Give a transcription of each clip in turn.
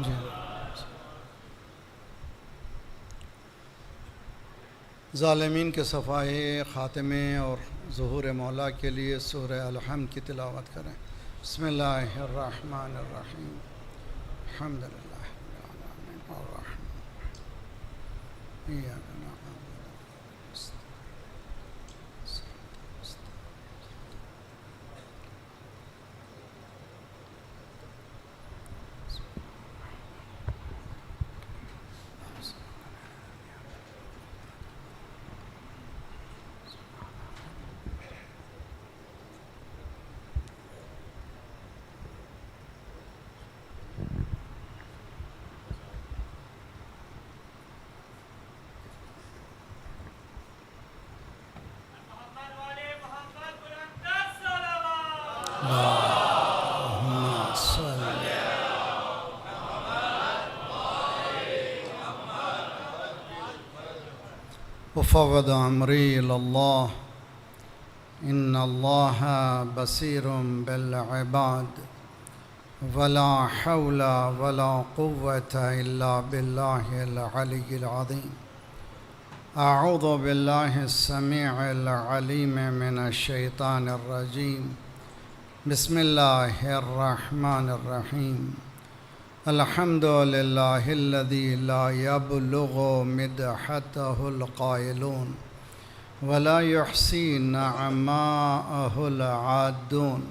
جی ظالمین کے صفائے خاتمے اور ظہور مولا کے لیے سورہ الحمد کی تلاوت کریں۔ بسم اللہ الرحمن الرحیم الحمد للہ رب العالمین الرحمن الرحیم ایاک نعبد و اللہم صلی وفوض امری اللہ ان اللہ بصیر بالعباد ولا حول ولا قوة الا باللہ العلی العظیم اعوذ باللہ السمیع العلیم من الشیطان الرجیم بسم اللہ الرحمن الرحیم الحمد للہ الذی لا یبلغ مدحتہ القائلون ولا يحصي نعماءه العادون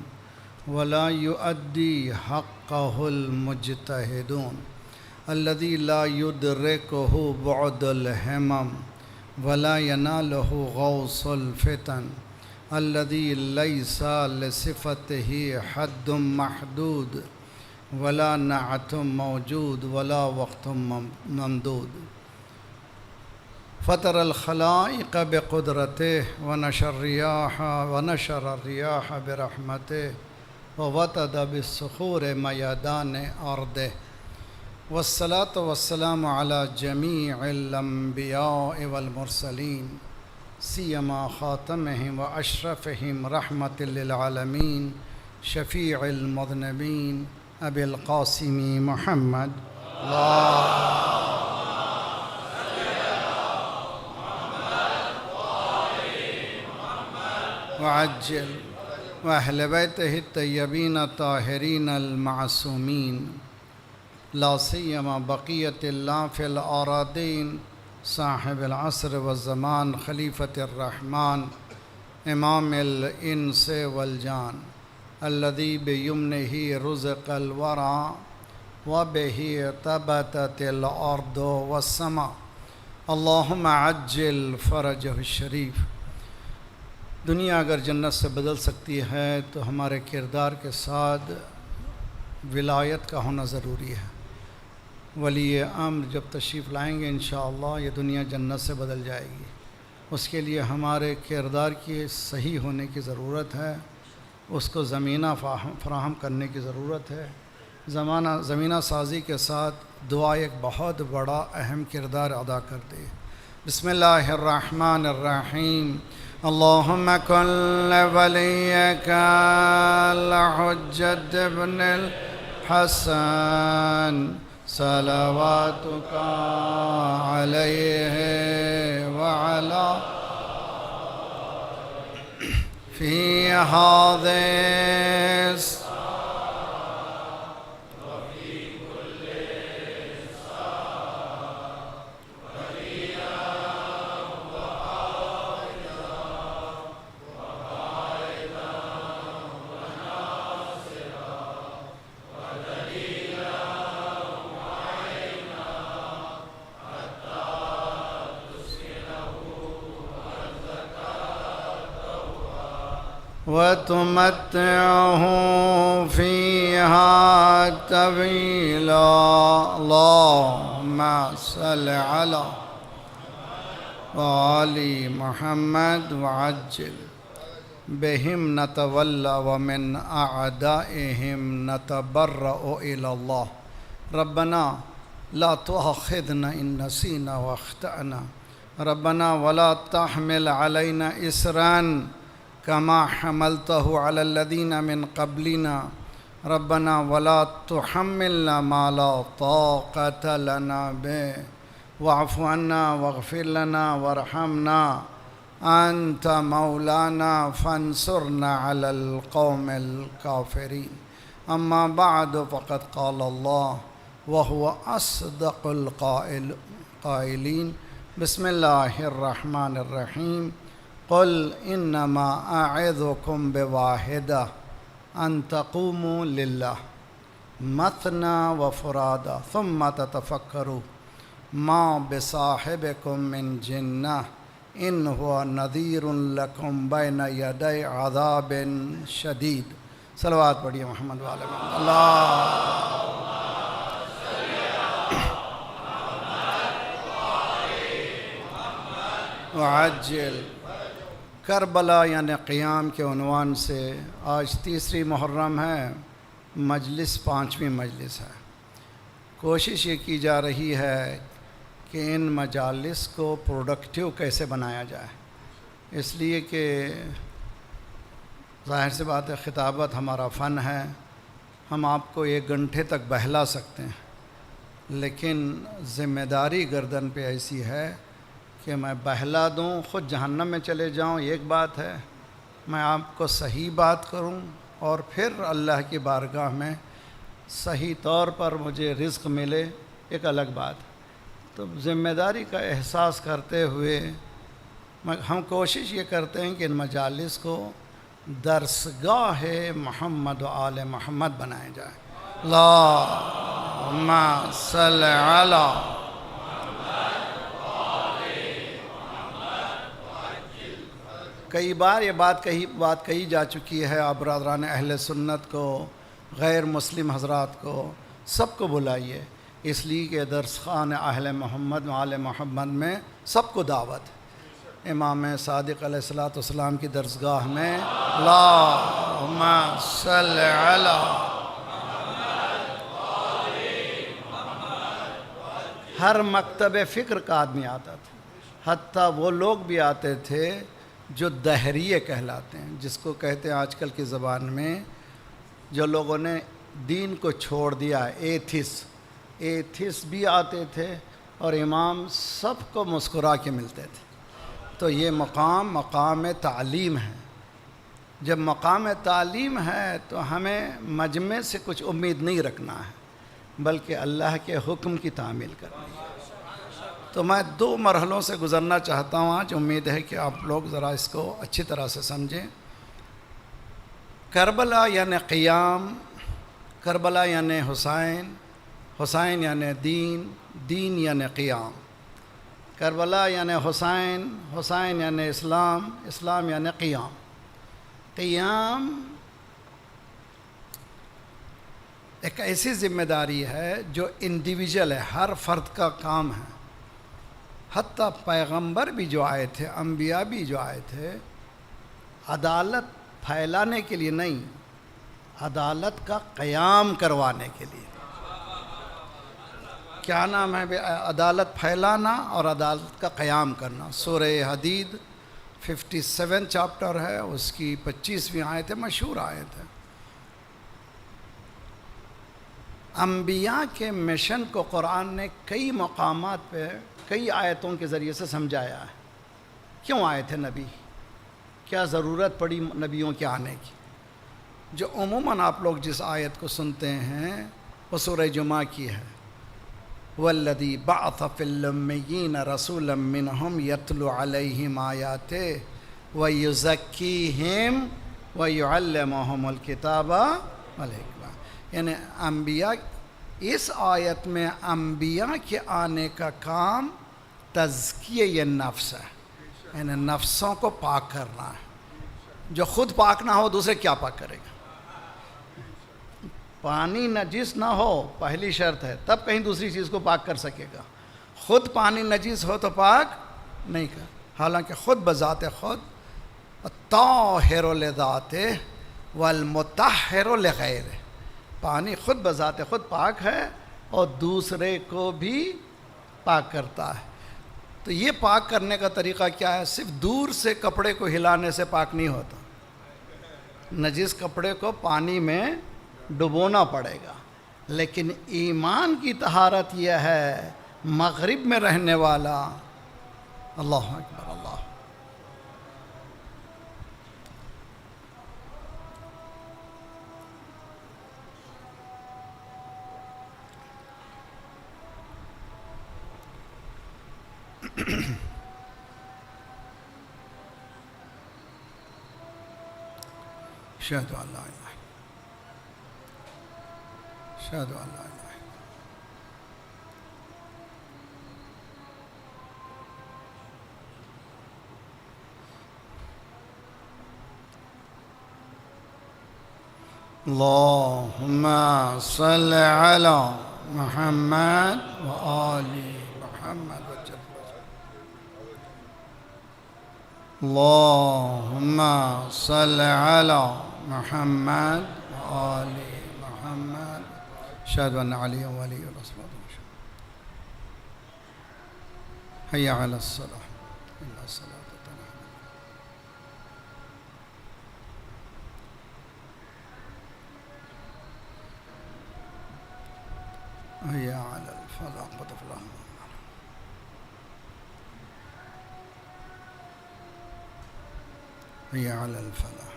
ولا يؤدي حقه المجتهدون الذي لا يدركه بعد الهمم ولا يناله غوص الفتن الذي ليس لصفته حد محدود ولا نعت موجود ولا وقت ممدود فطر الخلائق بقدرته ونشر الرياح برحمته ووتد بالصخور ميدان أرضه والصلاة والسلام على جميع الأنبياء والمرسلين سيما خاتمهم وأشرفهم رحمة للعالمين شفيع المذنبين أبي القاسم محمد وعجل وأهل بيته الطيبين الطاهرين المعصومين لا سيما بقية الله في الأراضين صاحب العصر والزمان خليفة الرحمن إمام الإنس والجان الذي بيمنه رزق الورى وبه تبتت الأرض والسماء اللهم عجل فرجه الشريف۔ دنیا اگر جنت سے بدل سکتی ہے تو ہمارے کردار کے ساتھ ولایت کا ہونا ضروری ہے۔ ولی امر جب تشریف لائیں گے انشاءاللہ یہ دنیا جنت سے بدل جائے گی۔ اس کے لیے ہمارے کردار کی صحیح ہونے کی ضرورت ہے، اس کو زمینہ فراہم کرنے کی ضرورت ہے۔ زمینہ سازی کے ساتھ دعا ایک بہت بڑا اہم کردار ادا کرتے ہیں۔ بسم اللہ الرحمن الرحیم اللہم کن لولیک الحجۃ ابن الحسن صلواتک علیہ وعلا فی حاضر وتمتعه فيها طويلا اللهم صل على وآل محمد وعجل بهم نتولى ومن أعدائهم نتبرأ إلى الله ربنا لا تؤاخذنا إن نسينا واخطأنا ربنا ولا تحمل علينا إصرا كما حملته على الذين من قبلنا ربنا ولا تحملنا ما لا طاقة لنا به واعف عنا واغفر لنا وارحمنا أنت مولانا فانصرنا على القوم الكافرين أما بعد فقد قال الله وهو أصدق القائلين بسم الله الرحمن الرحيم قل إنما أعظكم بواحدة أن تقوموا لله مثنى وفرادا ثم تتفكروا ما بصاحبكم من جنة إن هو نذير لكم بين يدي عذاب شديد. صلوات پڑھیے محمد والے محمد. اللہ وعجل. کربلا یعنی قیام کے عنوان سے آج 3 محرم ہے. مجلس 5ویں مجلس ہے. کوشش یہ کی جا رہی ہے کہ ان مجالس کو پروڈکٹیو کیسے بنایا جائے، اس لیے کہ ظاہر سی بات ہے خطابت ہمارا فن ہے. ہم آپ کو 1 گھنٹے تک بہلا سکتے ہیں، لیکن ذمہ داری گردن پہ ایسی ہے کہ میں بہلا دوں خود جہنم میں چلے جاؤں ایک بات ہے، میں آپ کو صحیح بات کروں اور پھر اللہ کی بارگاہ میں صحیح طور پر مجھے رزق ملے ایک الگ بات. تو ذمہ داری کا احساس کرتے ہوئے ہم کوشش یہ کرتے ہیں کہ ان مجالس کو درسگاہ محمد و آل محمد بنائے جائے. اللہم صلی علی. کئی بار یہ بات کہی جا چکی ہے. آپ برادران اہل سنت کو، غیر مسلم حضرات کو، سب کو بلائیے، اس لیے کہ درس خان اہل محمد و آل محمد میں سب کو دعوت. امام صادق علیہ السلام کی درسگاہ میں اللہم صلی علی. ہر مکتب فکر کا آدمی آتا تھا، حتیٰ وہ لوگ بھی آتے تھے جو دہریے کہلاتے ہیں، جس کو کہتے ہیں آج کل کی زبان میں جو لوگوں نے دین کو چھوڑ دیا، ایتھس بھی آتے تھے اور امام سب کو مسکرا کے ملتے تھے. تو یہ مقام تعلیم ہے. جب مقام تعلیم ہے تو ہمیں مجمع سے کچھ امید نہیں رکھنا ہے، بلکہ اللہ کے حکم کی تعمیل کرنی ہے. تو میں 2 مرحلوں سے گزرنا چاہتا ہوں آج. امید ہے کہ آپ لوگ ذرا اس کو اچھی طرح سے سمجھیں. کربلا یعنی قیام، کربلا یعنی حسین، حسین یعنی دین، دین یعنی قیام. کربلا یعنی حسین، حسین یعنی اسلام، اسلام یعنی قیام. قیام ایک ایسی ذمہ داری ہے جو انڈیویجول ہے، ہر فرد کا کام ہے. حتیٰ پیغمبر بھی جو آئے تھے، انبیاء بھی جو آئے تھے، عدالت پھیلانے کے لیے نہیں، عدالت کا قیام کروانے کے لیے. کیا نام ہے؟ عدالت پھیلانا اور عدالت کا قیام کرنا. سورہ حدید 57 چاپٹر ہے، اس کی 25ویں آیت ہے، مشہور آیت ہے. انبیاء کے مشن کو قرآن نے کئی مقامات پہ کئی آیتوں کے ذریعے سے سمجھایا ہے. کیوں آئے تھے نبی؟ کیا ضرورت پڑی نبیوں کے آنے کی؟ جو عموماً آپ لوگ جس آیت کو سنتے ہیں وہ سورہ جمعہ کی ہے. والذی بعث فی الأمیین رسولا منہم یتلو علیہم آیاتہ ویزکیہم ویعلمہم الکتاب والحکمہ. یعنی انبیاء، اس آیت میں انبیاء کے آنے کا کام تزکیہ نفس ہے، یعنی نفسوں کو پاک کرنا ہے. جو خود پاک نہ ہو دوسرے کیا پاک کرے گا؟ پانی نجس نہ ہو پہلی شرط ہے، تب کہیں دوسری چیز کو پاک کر سکے گا. خود پانی نجس ہو تو پاک نہیں کر. حالانکہ خود بذات خود الطاہر لذاتہ والمطہر لغیرہ، پانی خود بذات خود پاک ہے اور دوسرے کو بھی پاک کرتا ہے. تو یہ پاک کرنے کا طریقہ کیا ہے؟ صرف دور سے کپڑے کو ہلانے سے پاک نہیں ہوتا. نجس کپڑے کو پانی میں ڈبونا پڑے گا. لیکن ایمان کی طہارت یہ ہے مغرب میں رہنے والا. اللہ اکبر. اللہ اشہد ان لا الہ اشہد ان لا الہ. اللہم صل علی محمد و آل محمد وجل. اللہم صل علی محمد و آل محمد. اشہد ان علی ولی الصلاۃ. حی علی الصلاۃ. ان الصلاۃ حی علی الفلاح. قد افلح المؤمنون. حی علی الفلاح.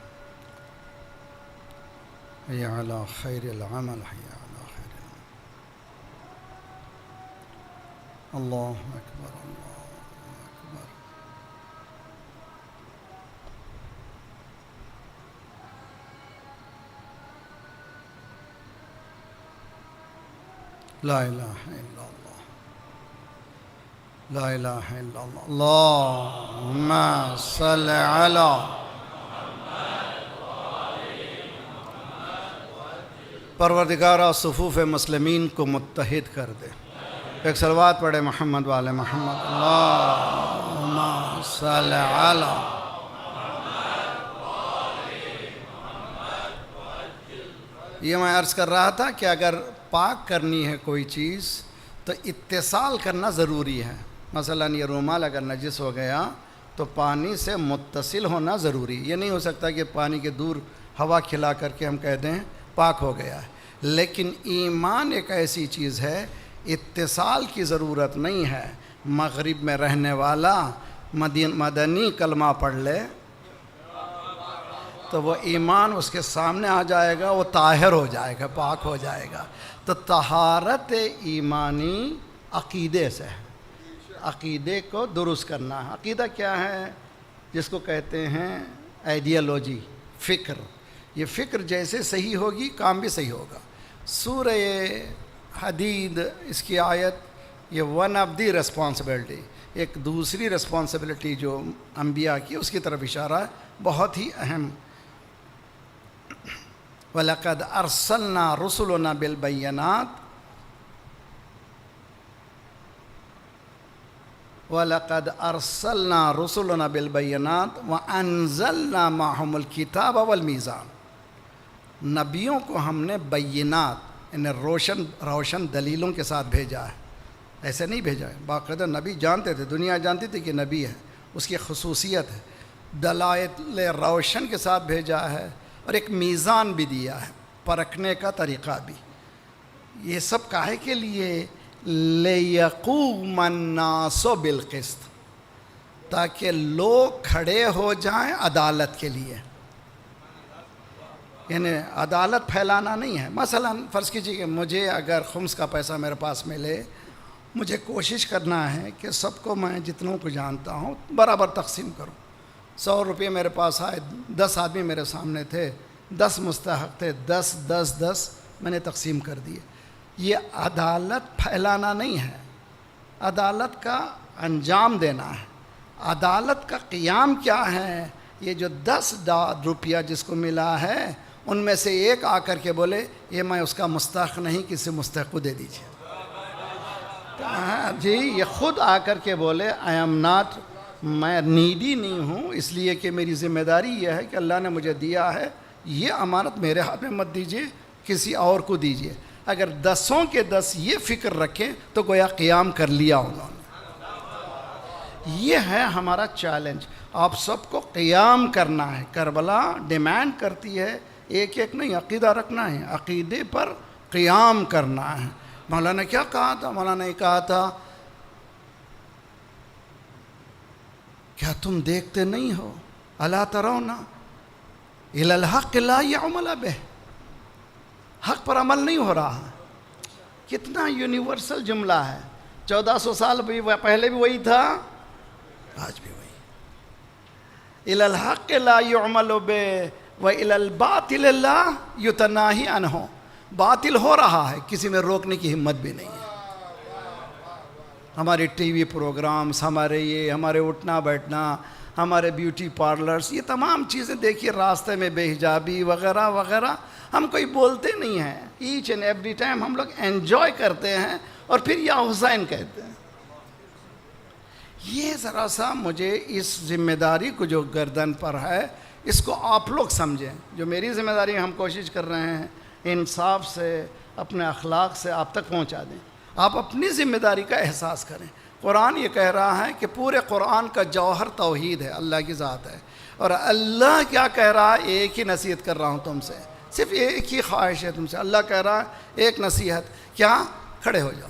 حی علی خیر العمل. حی علی خیر العمل. اللہ اکبر. اللہ اکبر. لا الہ الا اللہ. لا الہ الا اللہ. اللہم صل علی. پروردگارہ صفوف مسلمین کو متحد کر دے. ایک صلوات پڑھے محمد والے محمد. اللہم صل علی. یہ میں عرض کر رہا تھا کہ اگر پاک کرنی ہے کوئی چیز تو اتصال کرنا ضروری ہے. مثلا یہ رومال اگر نجس ہو گیا تو پانی سے متصل ہونا ضروری. یہ نہیں ہو سکتا کہ پانی کے دور ہوا کھلا کر کے ہم کہہ دیں پاک ہو گیا ہے. لیکن ایمان ایک ایسی چیز ہے اتصال کی ضرورت نہیں ہے. مغرب میں رہنے والا مدنی کلمہ پڑھ لے تو وہ ایمان اس کے سامنے آ جائے گا, وہ طاہر ہو جائے گا, پاک ہو جائے گا. تو طہارت ایمانی عقیدے سے ہے. عقیدے کو درست کرنا ہے. عقیدہ کیا ہے؟ جس کو کہتے ہیں آئیڈیالوجی, فکر. یہ فکر جیسے صحیح ہوگی کام بھی صحیح ہوگا. سورہ حدید اس کی آیت, یہ ون آف دی ریسپانسبلٹی, ایک دوسری ریسپانسبلٹی جو انبیاء کی, اس کی طرف اشارہ ہے, بہت ہی اہم. وَلَقَدْ أَرْسَلْنَا رُسُلُنَا بِالْبَيِّنَاتِ وَلَقَدْ أَرْسَلْنَا رُسُلُنَا بِالْبَيِّنَاتِ وَأَنزَلْنَا مَعَهُمُ الْكِتَابَ وَالْمِيزَانَ. نبیوں کو ہم نے بینات, یعنی روشن دلیلوں کے ساتھ بھیجا ہے. ایسے نہیں بھیجا ہے, باقاعدہ نبی جانتے تھے, دنیا جانتی تھی کہ نبی ہے, اس کی خصوصیت ہے. دلائل روشن کے ساتھ بھیجا ہے, اور ایک میزان بھی دیا ہے, پرکھنے کا طریقہ بھی. یہ سب کاہے کے لیے؟ لِيَقُومَ النَّاسُ بِالْقِسْطِ, تاکہ لوگ کھڑے ہو جائیں عدالت کے لیے. یعنی عدالت پھیلانا نہیں ہے. مثلا فرض کیجیے کہ مجھے اگر خمس کا پیسہ میرے پاس ملے, مجھے کوشش کرنا ہے کہ سب کو میں جتنوں کو جانتا ہوں برابر تقسیم کروں. 100 روپے میرے پاس آئے, 10 آدمی میرے سامنے تھے, 10 مستحق تھے, 10 10 10 میں نے تقسیم کر دیے. یہ عدالت پھیلانا نہیں ہے, عدالت کا انجام دینا ہے. عدالت کا قیام کیا ہے؟ یہ جو 10 روپیہ جس کو ملا ہے, ان میں سے ایک آ کر کے بولے یہ میں اس کا مستحق نہیں, کسی مستحق کو دے دیجیے. جی, یہ خود آ کر کے بولے آئی ایم ناٹ, میں نیڈی نہیں ہوں, اس لیے کہ میری ذمہ داری یہ ہے کہ اللہ نے مجھے دیا ہے, یہ امانت میرے ہاتھ میں مت دیجیے, کسی اور کو دیجیے. اگر 10 کے 10 یہ فکر رکھیں تو گویا قیام کر لیا انہوں نے. یہ ہے ہمارا چیلنج. آپ سب کو قیام کرنا ہے. کربلا ڈیمانڈ کرتی ہے ایک ایک نہیں، عقیدہ رکھنا ہے، عقیدے پر قیام کرنا ہے۔ مولانا کیا کہا تھا؟ مولانا نے کہا تھا کیا تم دیکھتے نہیں ہو، الا ترون الی الحق لا یعمل بہ، حق پر عمل نہیں ہو رہا۔ کتنا یونیورسل جملہ ہے، 1400 سال پہلے بھی وہی تھا، آج بھی وہی۔ الی الحق لا یعمل بہ والی الباطل لا یتناہی عنہ، باطل ہو رہا ہے، کسی میں روکنے کی ہمت بھی نہیں ہے۔ ہمارے ٹی وی پروگرامز، ہمارے اٹھنا بیٹھنا، ہمارے بیوٹی پارلرز، یہ تمام چیزیں دیکھیے، راستے میں بے حجابی وغیرہ وغیرہ، ہم کوئی بولتے نہیں ہیں، ایچ اینڈ ایوری ٹائم ہم لوگ انجوائے کرتے ہیں اور پھر یا حسین کہتے ہیں۔ یہ ذرا سا مجھے اس ذمہ داری کو جو گردن پر ہے اس کو آپ لوگ سمجھیں، جو میری ذمہ داری ہم کوشش کر رہے ہیں انصاف سے، اپنے اخلاق سے آپ تک پہنچا دیں۔ آپ اپنی ذمہ داری کا احساس کریں۔ قرآن یہ کہہ رہا ہے کہ پورے قرآن کا جوہر توحید ہے، اللہ کی ذات ہے، اور اللہ کیا کہہ رہا ہے؟ ایک ہی نصیحت کر رہا ہوں تم سے، صرف ایک ہی خواہش ہے تم سے۔ اللہ کہہ رہا ہے ایک نصیحت، کیا؟ کھڑے ہو جاؤ۔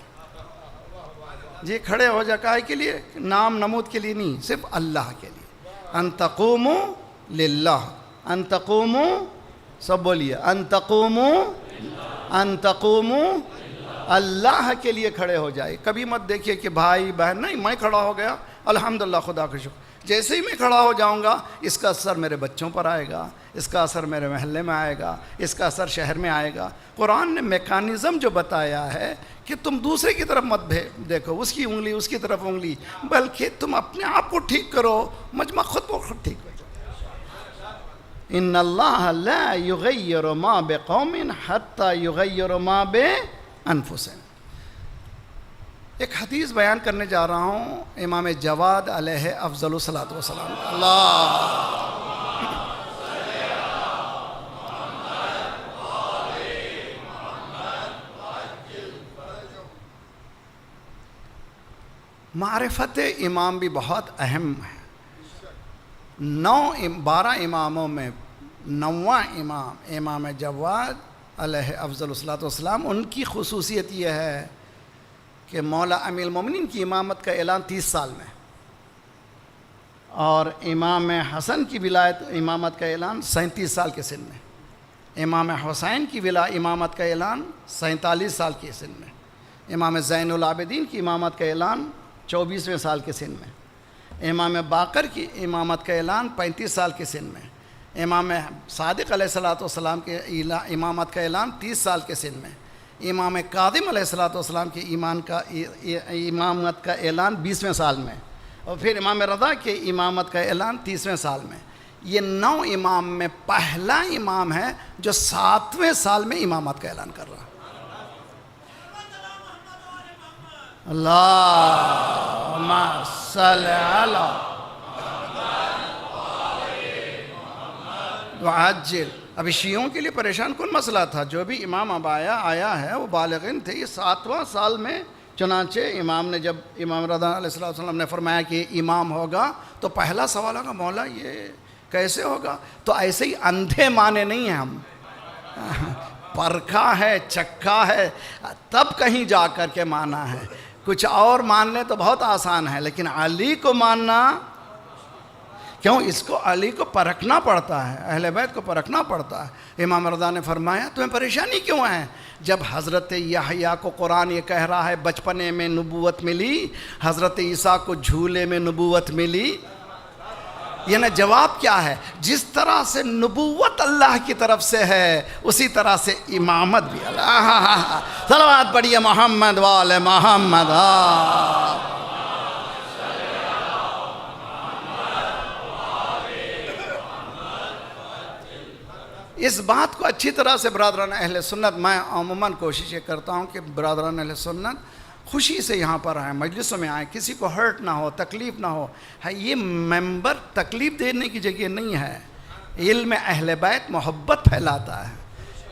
جی کھڑے ہو جا، کائے کے لیے؟ نام نمود کے لیے نہیں، صرف اللہ کے لیے۔ ان تقوموا للہ، ان تقوموا، سب بولیے، ان تقوموا، ان تقوموا، اللہ کے لیے کھڑے ہو جائے۔ کبھی مت دیکھیے کہ بھائی بہن، نہیں میں کھڑا ہو گیا الحمدللہ، خدا کا شکر، جیسے ہی میں کھڑا ہو جاؤں گا اس کا اثر میرے بچوں پر آئے گا، اس کا اثر میرے محلے میں آئے گا، اس کا اثر شہر میں آئے گا۔ قرآن نے میکانزم جو بتایا ہے کہ تم دوسرے کی طرف مت دیکھو، اس کی انگلی، اس کی طرف انگلی، بلکہ تم اپنے آپ کو ٹھیک کرو، مجمع خود کو خود ٹھیک کرو۔ ان اللہ لا یغیر ما بقوم حتی یغیر ما بانفسہم۔ ایک حدیث بیان کرنے جا رہا ہوں، امام جواد علیہ افضل الصلاۃ والسلام، اللہ معرفت امام بھی بہت اہم ہے۔ 12 اماموں میں 9واں امام امام جواد علیہ افضل الصلاۃ والسلام، ان کی خصوصیت یہ ہے کہ مولا امیر المومنین کی امامت کا اعلان 30 سال میں، اور امام حسن کی ولایت امامت کا اعلان 37 سال کے سن میں، امام حسین کی امامت کا اعلان 47 سال کے سن میں، امام زین العابدین کی امامت کا اعلان 24ویں سال کے سن میں، امام باقر کی امامت کا اعلان 35 سال کے سن میں، امام صادق علیہ الصلوۃ والسلام کے امامت کا اعلان 30 سال کے سن میں، امام کاظم علیہ الصلوۃ والسلام کی امامت کا اعلان 20ویں سال میں، اور پھر امام رضا کے امامت کا اعلان 30ویں سال میں۔ یہ 9 امام میں پہلا امام ہے جو 7ویں سال میں امامت کا اعلان کر رہا ہے۔ اللہم صلی علی وعجل۔ ابھی شیعوں کے لیے پریشان کن مسئلہ تھا، جو بھی امام اب آیا ہے وہ بالغین تھے، یہ 7واں سال میں، چنانچہ امام نے جب امام رضا علیہ السلام نے فرمایا کہ امام ہوگا تو پہلا سوال ہوگا مولا یہ کیسے ہوگا؟ تو ایسے ہی اندھے مانے نہیں ہیں ہم، پرکھا ہے، چکھا ہے، تب کہیں جا کر کے مانا ہے۔ کچھ اور مان لیں تو بہت آسان ہے، لیکن علی کو ماننا کیوں؟ اس کو علی کو پرکھنا پڑتا ہے، اہل بیت کو پرکھنا پڑتا ہے۔ امام رضا نے فرمایا تمہیں پریشانی کیوں ہے؟ جب حضرت یحییٰ کو قرآن یہ کہہ رہا ہے بچپنے میں نبوت ملی، حضرت عیسیٰ کو جھولے میں نبوت ملی، یہ جواب کیا ہے؟ جس طرح سے نبوت اللہ کی طرف سے ہے اسی طرح سے امامت بھی اللہ۔ صلوات پڑھیے محمد وآل محمد۔ اس بات کو اچھی طرح سے برادران اہل سنت، میں عموماً کوشش یہ کرتا ہوں کہ برادران اہل سنت خوشی سے یہاں پر آئیں، مجلسوں میں آئیں، کسی کو ہرٹ نہ ہو، تکلیف نہ ہو۔ یہ ممبر تکلیف دینے کی جگہ نہیں ہے۔ علم اہل بیت محبت پھیلاتا ہے،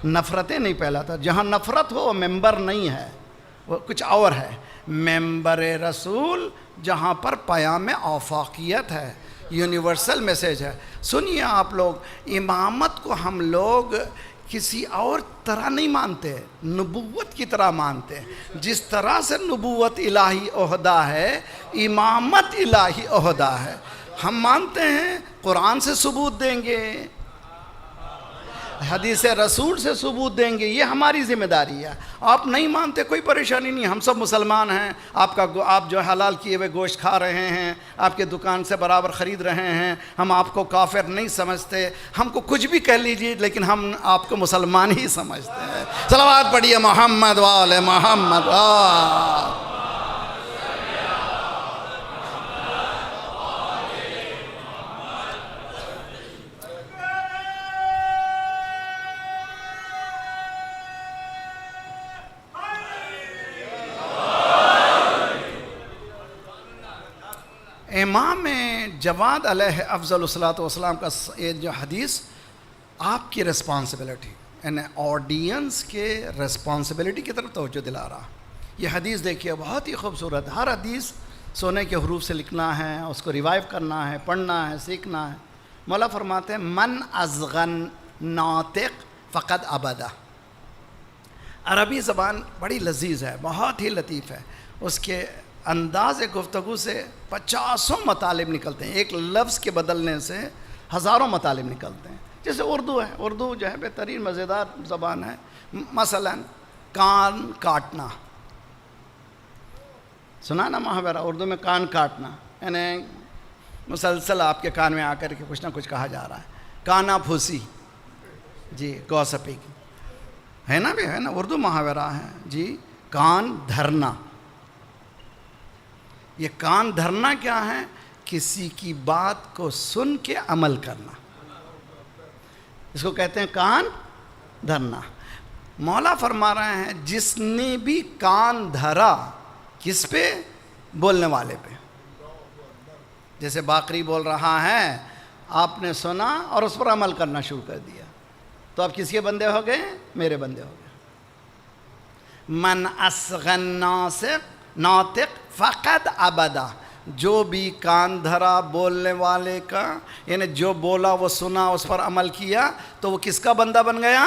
نفرتیں نہیں پھیلاتا۔ جہاں نفرت ہو وہ ممبر نہیں ہے، وہ کچھ اور ہے۔ ممبر رسول جہاں پر پیام آفاقیت ہے، یونیورسل میسیج ہے. سنیے آپ لوگ، امامت کو ہم لوگ کسی اور طرح نہیں مانتے، نبوت کی طرح مانتے ہیں. جس طرح سے نبوت الہی عہدہ ہے، امامت الہی عہدہ ہے. ہم مانتے ہیں قرآن سے ثبوت دیں گے، حدیث رسول سے ثبوت دیں گے، یہ ہماری ذمہ داری ہے. آپ نہیں مانتے کوئی پریشانی نہیں، ہم سب مسلمان ہیں. آپ جو حلال کیے ہوئے گوشت کھا رہے ہیں، آپ کے دکان سے برابر خرید رہے ہیں، ہم آپ کو کافر نہیں سمجھتے. ہم کو کچھ بھی کہہ لیجیے لیکن ہم آپ کو مسلمان ہی سمجھتے ہیں. صلوات پڑھیے محمد وآل محمد. امام جواد علیہ افضل الصلاۃ والسلام کا یہ جو حدیث آپ کی ریسپانسبلٹی، یعنی آڈینس کے ریسپانسبلٹی کی طرف توجہ دلا رہا. یہ حدیث دیکھیے بہت ہی خوبصورت. ہر حدیث سونے کے حروف سے لکھنا ہے، اس کو ریوائیو کرنا ہے، پڑھنا ہے، سیکھنا ہے. مولا فرماتے ہیں من ازغن ناطق فقد ابدا. عربی زبان بڑی لذیذ ہے، بہت ہی لطیف ہے. اس کے انداز گفتگو سے 50 مطالب نکلتے ہیں. ایک لفظ کے بدلنے سے ہزاروں مطالب نکلتے ہیں. جیسے اردو ہے، اردو جو ہے بہترین مزیدار زبان ہے. مثلا کان کاٹنا، سنا نا محاورہ اردو میں کان کاٹنا، یعنی مسلسل آپ کے کان میں آ کر کے کچھ نہ کچھ کہا جا رہا ہے. کانا پھوسی، جی گوسپنگ ہے نا، بھی ہے نا، اردو محاورہ ہے. جی کان دھرنا، یہ کان دھرنا کیا ہے؟ کسی کی بات کو سن کے عمل کرنا، اس کو کہتے ہیں کان دھرنا. مولا فرما رہے ہیں جس نے بھی کان دھرا، کس پہ؟ بولنے والے پہ. جیسے باقری بول رہا ہے، آپ نے سنا اور اس پر عمل کرنا شروع کر دیا، تو آپ کس کے بندے ہو گئے؟ میرے بندے ہو گئے. من اصغن ناطق فقد ابدا. جو بھی کان دھرا بولنے والے کا، یعنی جو بولا وہ سنا اس پر عمل کیا، تو وہ کس کا بندہ بن گیا؟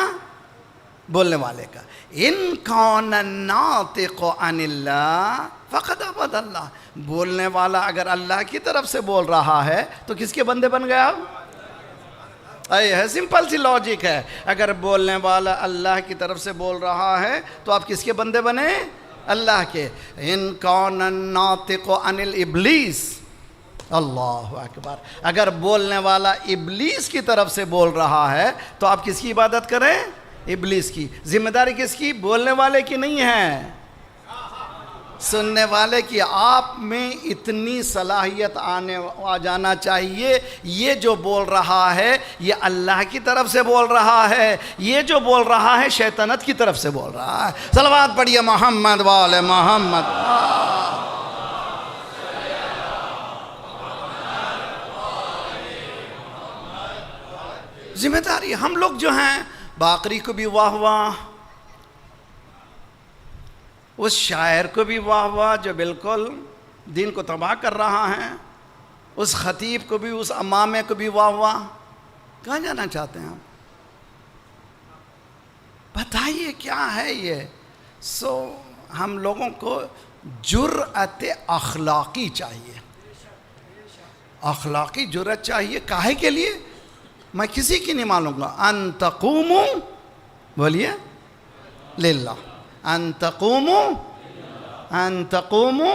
بولنے والے کا. ان کان الناطق عن اللہ فقد عبد اللہ. بولنے والا اگر اللہ کی طرف سے بول رہا ہے تو کس کے بندے بن گیا؟ ہے سمپل سی لاجک ہے. اگر بولنے والا اللہ کی طرف سے بول رہا ہے تو آپ کس کے بندے بنے؟ اللہ کے. ان کان الناطق عن الابلیس، اللہ اکبر. اگر بولنے والا ابلیس کی طرف سے بول رہا ہے تو آپ کس کی عبادت کریں؟ ابلیس کی. ذمہ داری کس کی؟ بولنے والے کی نہیں ہے، سننے والے کی. آپ میں اتنی صلاحیت آ جانا چاہیے، یہ جو بول رہا ہے یہ اللہ کی طرف سے بول رہا ہے، یہ جو بول رہا ہے شیطنت کی طرف سے بول رہا ہے. صلوات پڑھیے محمد وآل محمد. ذمہ داری. ہم لوگ جو ہیں باقری کو بھی واہ واہ، اس شاعر کو بھی واہ واہ جو بالکل دین کو تباہ کر رہا ہے، اس خطیب کو بھی، اس امامے کو بھی واہ واہ. کہاں جانا چاہتے ہیں آپ؟ بتائیے کیا ہے یہ؟ ہم لوگوں کو جرأت اخلاقی چاہیے، اخلاقی جرأت چاہیے. کاہے کے لیے؟ میں کسی کی نہیں مانوں گا. ان تقوموا، بولیے، للہ. ان تقوموا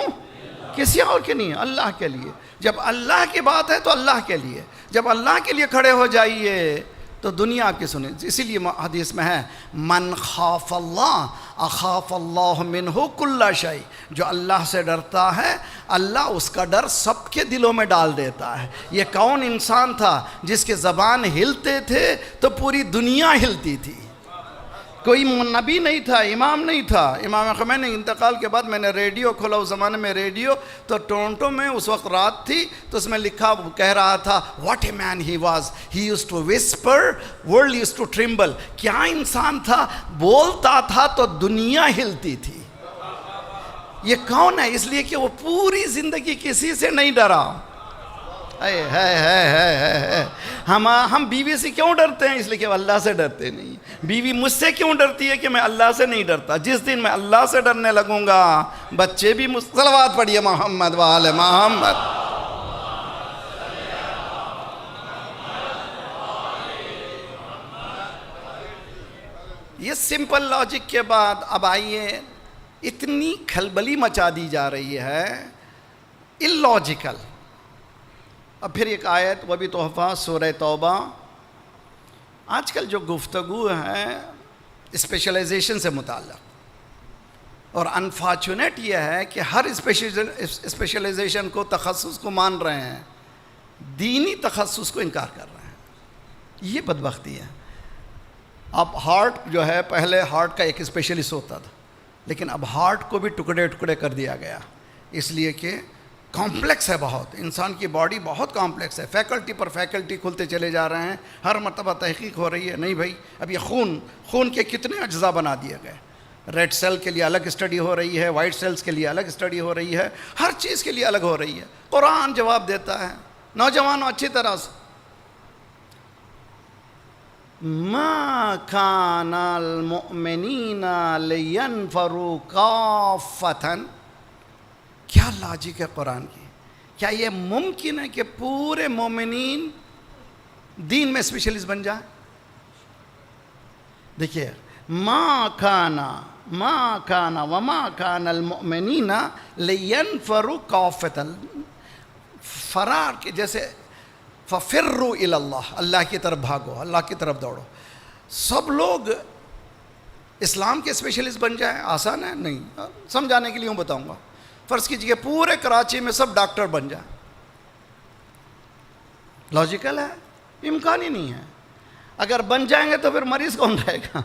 کسی اور کے نہیں، اللہ کے لیے. جب اللہ کی بات ہے تو اللہ کے لیے. جب اللہ کے لیے کھڑے ہو جائیے تو دنیا آپ کی سنیں. اسی لیے حدیث میں ہے من خاف اللہ اخاف اللہ منہ کل شیء. جو اللہ سے ڈرتا ہے اللہ اس کا ڈر سب کے دلوں میں ڈال دیتا ہے. یہ کون انسان تھا جس کے زبان ہلتے تھے تو پوری دنیا ہلتی تھی؟ کوئی نبی نہیں تھا، امام نہیں تھا. امام خمینی انتقال کے بعد میں نے ریڈیو کھولا، اس زمانے میں ریڈیو تو ٹورنٹو میں اس وقت رات تھی، تو اس میں لکھا کہہ رہا تھا what a man he was, he used to whisper world used to tremble. کیا انسان تھا، بولتا تھا تو دنیا ہلتی تھی. یہ کون ہے؟ اس لیے کہ وہ پوری زندگی کسی سے نہیں ڈرا. ہم بیوی سے کیوں ڈرتے ہیں؟ اس لیے کہ اللہ سے ڈرتے نہیں. بیوی مجھ سے کیوں ڈرتی ہے؟ کہ میں اللہ سے نہیں ڈرتا. جس دن میں اللہ سے ڈرنے لگوں گا بچے بھی صلوات پڑھیے محمد وآل محمد. یہ سمپل لاجک کے بعد اب آئیے، اتنی کھلبلی مچا دی جا رہی ہے اللاجیکل. اب پھر ایک آیت وہ بھی تحفہ سورہ توبہ. آج کل جو گفتگو ہے اسپیشلائزیشن سے متعلق، اور انفارچونیٹ یہ ہے کہ ہر اسپیشلائزیشن کو، تخصص کو مان رہے ہیں، دینی تخصص کو انکار کر رہے ہیں. یہ بدبختی ہے. اب ہارٹ جو ہے، پہلے ہارٹ کا ایک اسپیشلسٹ ہوتا تھا، لیکن اب ہارٹ کو بھی ٹکڑے ٹکڑے کر دیا گیا، اس لیے کہ کمپلیکس ہے بہت. انسان کی باڈی بہت کمپلیکس ہے، فیکلٹی پر فیکلٹی کھلتے چلے جا رہے ہیں. ہر مرتبہ تحقیق ہو رہی ہے. نہیں بھائی، اب یہ خون کے کتنے اجزاء بنا دیے گئے. ریڈ سیل کے لیے الگ اسٹڈی ہو رہی ہے، وائٹ سیلز کے لیے الگ اسٹڈی ہو رہی ہے، ہر چیز کے لیے الگ ہو رہی ہے. قرآن جواب دیتا ہے. نوجوانوں اچھی طرح سے، ما کان المؤمنین لینفروا کافۃ. کیا لاجک ہے قرآن کی؟ کیا یہ ممکن ہے کہ پورے مومنین دین میں اسپیشلسٹ بن جائیں؟ دیکھیے، ما کان وما کان المؤمنین لینفروا کافۃ. فرار کے جیسے ففروا الی اللہ، اللہ کی طرف بھاگو، اللہ کی طرف دوڑو. سب لوگ اسلام کے اسپیشلسٹ بن جائیں آسان ہے؟ نہیں. سمجھانے کے لیے ہوں بتاؤں گا. فرض کیجیے پورے کراچی میں سب ڈاکٹر بن جائیں، لاجیکل ہے؟ امکان ہی نہیں ہے. اگر بن جائیں گے تو پھر مریض کون رہے گا؟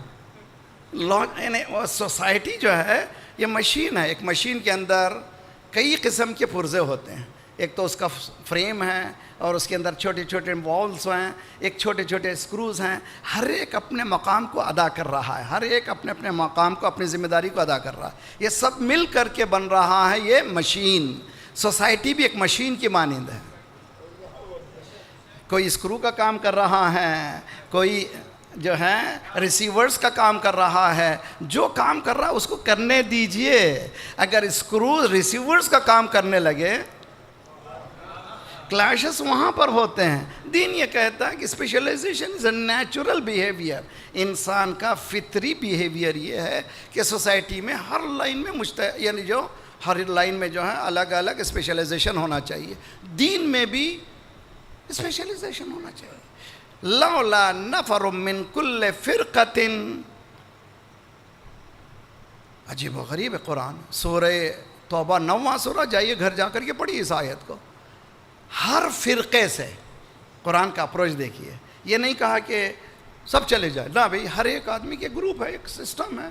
سوسائٹی جو ہے یہ مشین ہے. ایک مشین کے اندر کئی قسم کے پرزے ہوتے ہیں. ایک تو اس کا فریم ہے، اور اس کے اندر چھوٹے چھوٹے والز ہیں، ایک چھوٹے چھوٹے اسکروز ہیں. ہر ایک اپنے مقام کو ادا کر رہا ہے، ہر ایک اپنے اپنے مقام کو، اپنی ذمہ داری کو ادا کر رہا ہے. یہ سب مل کر کے بن رہا ہے یہ مشین. سوسائٹی بھی ایک مشین کی مانند ہے. کوئی اسکرو کا کام کر رہا ہے، کوئی جو ہے ریسیورز کا کام کر رہا ہے. جو کام کر رہا ہے اس کو کرنے دیجئے. اگر اسکرو ریسیورز کا کام کرنے لگے، کلیشز وہاں پر ہوتے ہیں. دین یہ کہتا ہے کہ specialisation is a natural behaviour. انسان کا فطری بیہیویئر یہ ہے کہ سوسائٹی میں ہر لائن میں یعنی جو ہر لائن میں جو ہے الگ الگ اسپیشلائزیشن ہونا چاہیے. دین میں بھی اسپیشلائزیشن ہونا چاہیے. لولا نفر من کل فرقۃ. عجیب و غریب ہے قرآن. سورہ توبہ 9واں سورہ، جائیے گھر جا کر کے پڑھیے اس آیت کو. ہر فرقے سے قرآن کا اپروچ دیکھیے. یہ نہیں کہا کہ سب چلے جائے، نہ بھئی، ہر ایک آدمی کے گروپ ہے، ایک سسٹم ہے.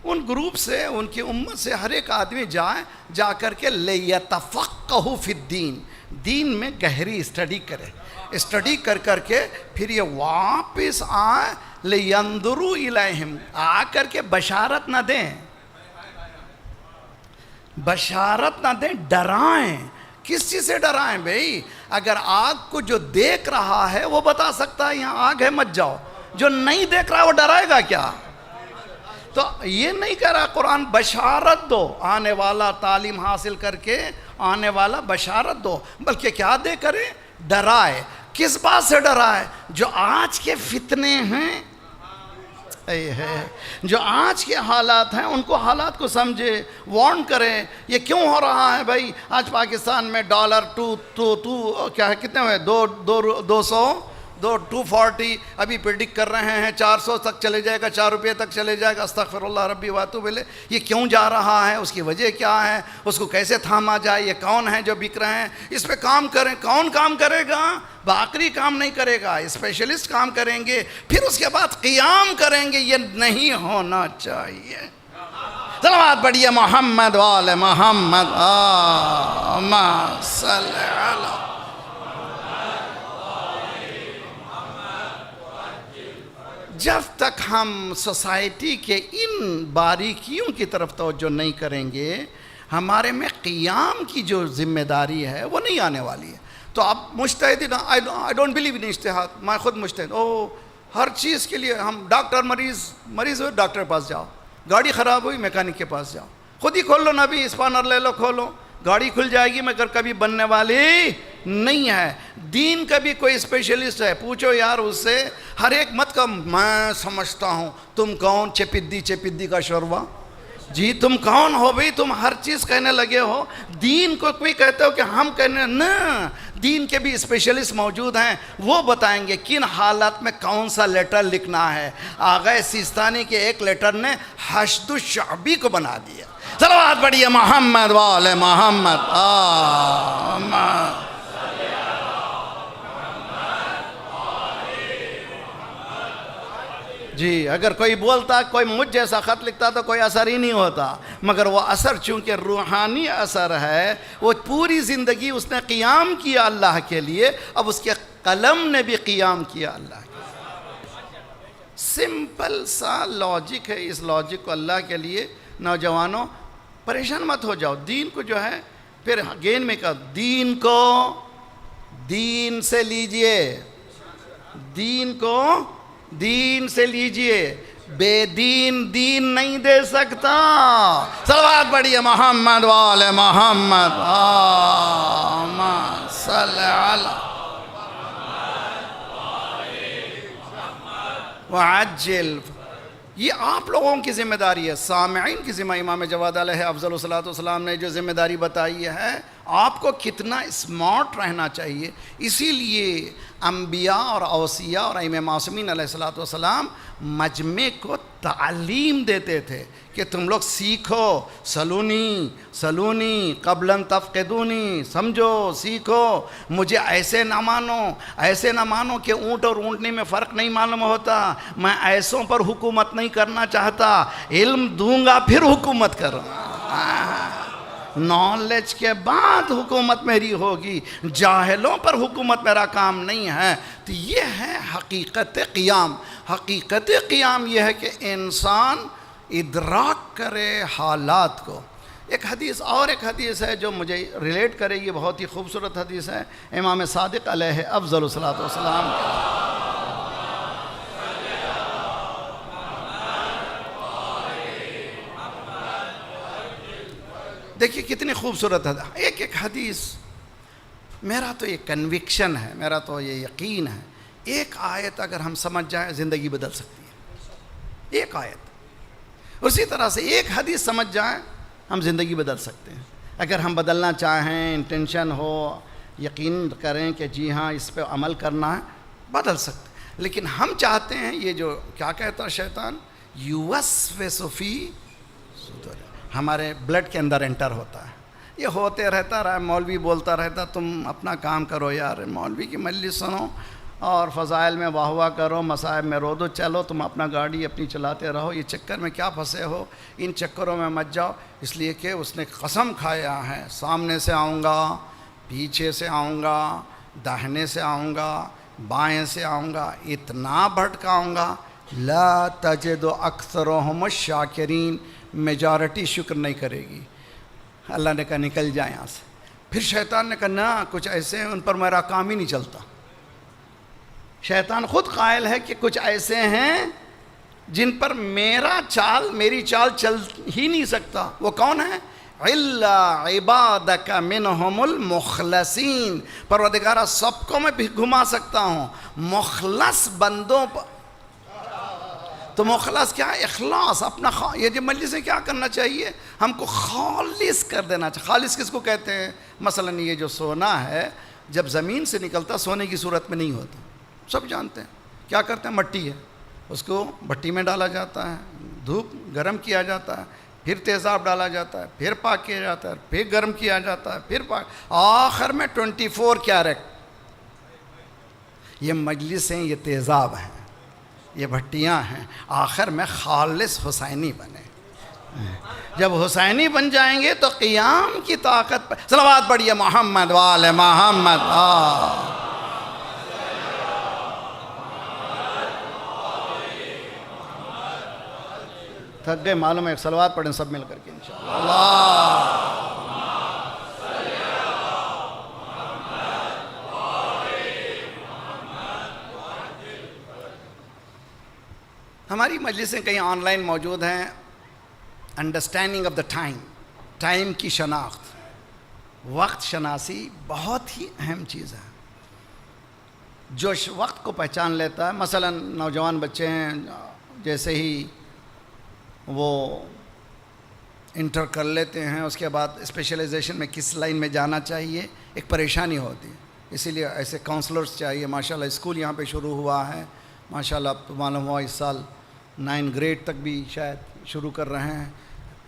ان گروپ سے، ان کی امت سے ہر ایک آدمی جائے، جا کر کے لیتفقہوا فی الدین، دین میں گہری اسٹڈی کرے. اسٹڈی کر کر کے پھر یہ واپس آئے. لینظروا الیہم، آ کر کے بشارت نہ دیں، بشارت نہ دیں، ڈرائیں. کس چیز سے ڈرائیں بھئی؟ اگر آگ کو جو دیکھ رہا ہے وہ بتا سکتا ہے یہاں آگ ہے مت جاؤ. جو نہیں دیکھ رہا وہ ڈرائے گا کیا؟ تو یہ نہیں کہہ رہا قرآن بشارت دو، آنے والا تعلیم حاصل کر کے آنے والا بشارت دو، بلکہ کیا دے کرے؟ ڈرائے. کس بات سے ڈرائے؟ جو آج کے فتنے ہیں، جو آج کے حالات ہیں ان کو، حالات کو سمجھے، وارن کریں. یہ کیوں ہو رہا ہے بھائی؟ آج پاکستان میں ڈالر کیا ہے، کتنے ہوئے؟ 240 ابھی پریڈکٹ کر رہے ہیں 400 تک چلے جائے گا، 4 روپے تک چلے جائے گا. استغفر اللہ ربی واتوب الیہ. یہ کیوں جا رہا ہے؟ اس کی وجہ کیا ہے؟ اس کو کیسے تھاما جائے؟ یہ کون ہیں جو بک رہے ہیں؟ اس پہ کام کریں. کون کام کرے گا؟ باقری کام نہیں کرے گا، اسپیشلسٹ کام کریں گے. پھر اس کے بعد قیام کریں گے. یہ نہیں ہونا چاہیے. صلوات پڑھیے محمد وآل محمد. اللہم صلی علی. جب تک ہم سوسائٹی کے ان باریکیوں کی طرف توجہ نہیں کریں گے، ہمارے میں قیام کی جو ذمہ داری ہے وہ نہیں آنے والی ہے. تو آپ مجتہد نا، آئی ڈونٹ بلیو ان اجتہاد، میں خود مجتہد، ہر چیز کے لیے ہم ڈاکٹر، مریض ہوئے ڈاکٹر کے پاس جاؤ، گاڑی خراب ہوئی میکینک کے پاس جاؤ، خود ہی کھول لو نا بھی اسپانر لے لو کھولو، گاڑی کھل جائے گی، مگر کبھی بننے والی نہیں ہے۔ دین کا بھی کوئی اسپیشلسٹ ہے، پوچھو یار اس سے، ہر ایک مت کا میں سمجھتا ہوں، تم کون؟ چپدی کا شوروا، جی تم کون ہو بھئی؟ تم ہر چیز کہنے لگے ہو، دین کو کوئی کہتے ہو کہ ہم کہنے، نہ، دین کے بھی اسپیشلسٹ موجود ہیں، وہ بتائیں گے کن حالات میں کون سا لیٹر لکھنا ہے۔ آغا سیستانی کے ایک لیٹر نے حشد الشعبی کو بنا دیا۔ صلوات پڑھیے محمد وآل محمد۔ جی اگر کوئی بولتا، کوئی مجھ جیسا خط لکھتا تو کوئی اثر ہی نہیں ہوتا، مگر وہ اثر چونکہ روحانی اثر ہے، وہ پوری زندگی اس نے قیام کیا اللہ کے لیے، اب اس کے قلم نے بھی قیام کیا اللہ کے لیے۔ سمپل سا لاجک ہے، اس لاجک کو اللہ کے لیے نوجوانوں پریشان مت ہو جاؤ، دین کو جو ہے پھر گین میں کہا، دین کو دین سے لیجئے، دین کو دین سے لیجئے، بے دین دین نہیں دے سکتا۔ صلوات پڑھیے محمد وآل محمد، اللہم صلی علی وعجل۔ یہ آپ لوگوں کی ذمہ داری ہے، سامعین کی ذمہ، امام جواد علیہ افضل الصلاۃ والسلام نے جو ذمہ داری بتائی ہے، آپ کو کتنا اسمارٹ رہنا چاہیے۔ اسی لیے انبیاء اور اوصیاء اور ائمہ معصومین علیہ الصلاۃ والسلام مجمع کو تعلیم دیتے تھے کہ تم لوگ سیکھو، سلونی قبل ان تفقدونی، سمجھو، سیکھو، مجھے ایسے نہ مانو کہ اونٹ اور اونٹنی میں فرق نہیں معلوم ہوتا، میں ایسوں پر حکومت نہیں کرنا چاہتا، علم دوں گا پھر حکومت کروں گا، نالج کے بعد حکومت میری ہوگی، جاہلوں پر حکومت میرا کام نہیں ہے۔ تو یہ ہے حقیقت قیام۔ حقیقت قیام یہ ہے کہ انسان ادراک کرے حالات کو۔ ایک حدیث ہے جو مجھے ریلیٹ کرے گی، بہت ہی خوبصورت حدیث ہے، امام صادق علیہ افضل الصلاۃ والسلام کا۔ دیکھیے کتنی خوبصورت ہے، ایک حدیث، میرا تو یہ کنوکشن ہے، میرا تو یہ یقین ہے، ایک آیت اگر ہم سمجھ جائیں زندگی بدل سکتی ہے، ایک آیت۔ اسی طرح سے ایک حدیث سمجھ جائیں ہم زندگی بدل سکتے ہیں، اگر ہم بدلنا چاہیں، انٹینشن ہو، یقین کریں کہ جی ہاں اس پہ عمل کرنا ہے، بدل سکتے ہیں۔ لیکن ہم چاہتے ہیں، یہ جو کیا کہتا ہے شیطان، یوسوس فی صدور، ہمارے بلڈ کے اندر انٹر ہوتا ہے، یہ ہوتے رہتا رہا، مولوی بولتا رہتا تم اپنا کام کرو یار، مولوی کی مجلس سنو اور فضائل میں واہ واہ کرو، مصائب میں رو دو، چلو تم اپنا گاڑی اپنی چلاتے رہو، یہ چکر میں کیا پھنسے ہو، ان چکروں میں مت جاؤ، اس لیے کہ اس نے قسم کھایا ہے، سامنے سے آؤں گا، پیچھے سے آؤں گا، داہنے سے آؤں گا، بائیں سے آؤں گا، اتنا بھٹکاؤں گا، لا تجد اکثرهم الشاکرین، میجارٹی شکر نہیں کرے گی۔ اللہ نے کہا نکل جائیں یہاں سے۔ پھر شیطان نے کہا نہ، کچھ ایسے ہیں ان پر میرا کام ہی نہیں چلتا۔ شیطان خود قائل ہے کہ کچھ ایسے ہیں جن پر میری چال چل ہی نہیں سکتا۔ وہ کون ہے؟ الا عبادک منہم المخلصین، پروردگارہ سب کو میں بھی گھما سکتا ہوں، مخلص بندوں پر۔ تو مخلص کیا ہے؟ اخلاص، اپنا یہ جو مجلس سے کیا کرنا چاہیے؟ ہم کو خالص کر دینا چاہیے۔ خالص کس کو کہتے ہیں؟ مثلا یہ جو سونا ہے جب زمین سے نکلتا سونے کی صورت میں نہیں ہوتا، سب جانتے ہیں۔ کیا کرتے ہیں؟ مٹی ہے، اس کو بھٹی میں ڈالا جاتا ہے، دھوپ گرم کیا جاتا ہے، پھر تیزاب ڈالا جاتا ہے، پھر پاک کیا جاتا ہے، پھر گرم کیا جاتا ہے، پھر پاک، آخر میں 24 کیرٹ۔ یہ مجلس ہیں، یہ تیزاب ہیں، یہ بھٹیاں ہیں، آخر میں خالص حسینی بنے۔ جب حسینی بن جائیں گے تو قیام کی طاقت پر صلوات پڑھیے محمد وآل محمد۔ تھک گئے معلوم ہے، ایک صلوات پڑھیں سب مل کر کے انشاءاللہ۔ ہماری مجلسیں کہیں آن لائن موجود ہیں. Understanding of the time, time کی شناخت، وقت شناسی بہت ہی اہم چیز ہے. جو وقت کو پہچان لیتا ہے، مثلا نوجوان بچے ہیں، جیسے ہی وہ انٹر کر لیتے ہیں اس کے بعد اسپیشلائزیشن میں کس لائن میں جانا چاہیے ایک پریشانی ہوتی ہے. اسی لیے ایسے کاؤنسلرز چاہیے. ماشاءاللہ اسکول یہاں پہ شروع ہوا ہے، ماشاءاللہ آپ کو معلوم ہوا اس سال 9 گریڈ تک بھی شاید شروع کر رہے ہیں.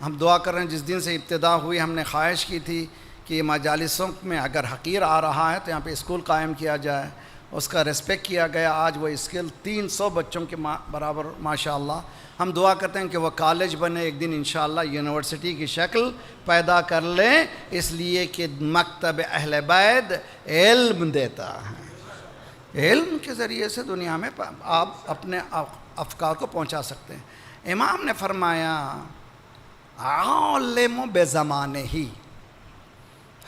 ہم دعا کر رہے ہیں، جس دن سے ابتدا ہوئی ہم نے خواہش کی تھی کہ یہ مجالسوں میں اگر حقیر آ رہا ہے تو یہاں پہ اسکول قائم کیا جائے. اس کا ریسپیکٹ کیا گیا. آج وہ اسکول 300 بچوں کے برابر ماشاءاللہ. ہم دعا کرتے ہیں کہ وہ کالج بنے، ایک دن انشاءاللہ یونیورسٹی کی شکل پیدا کر لیں، اس لیے کہ مکتب اہل بیت علم دیتا ہے. علم کے ذریعے سے دنیا میں آپ اپنے افکار کو پہنچا سکتے ہیں. امام نے فرمایا عالم بے زمانے ہی.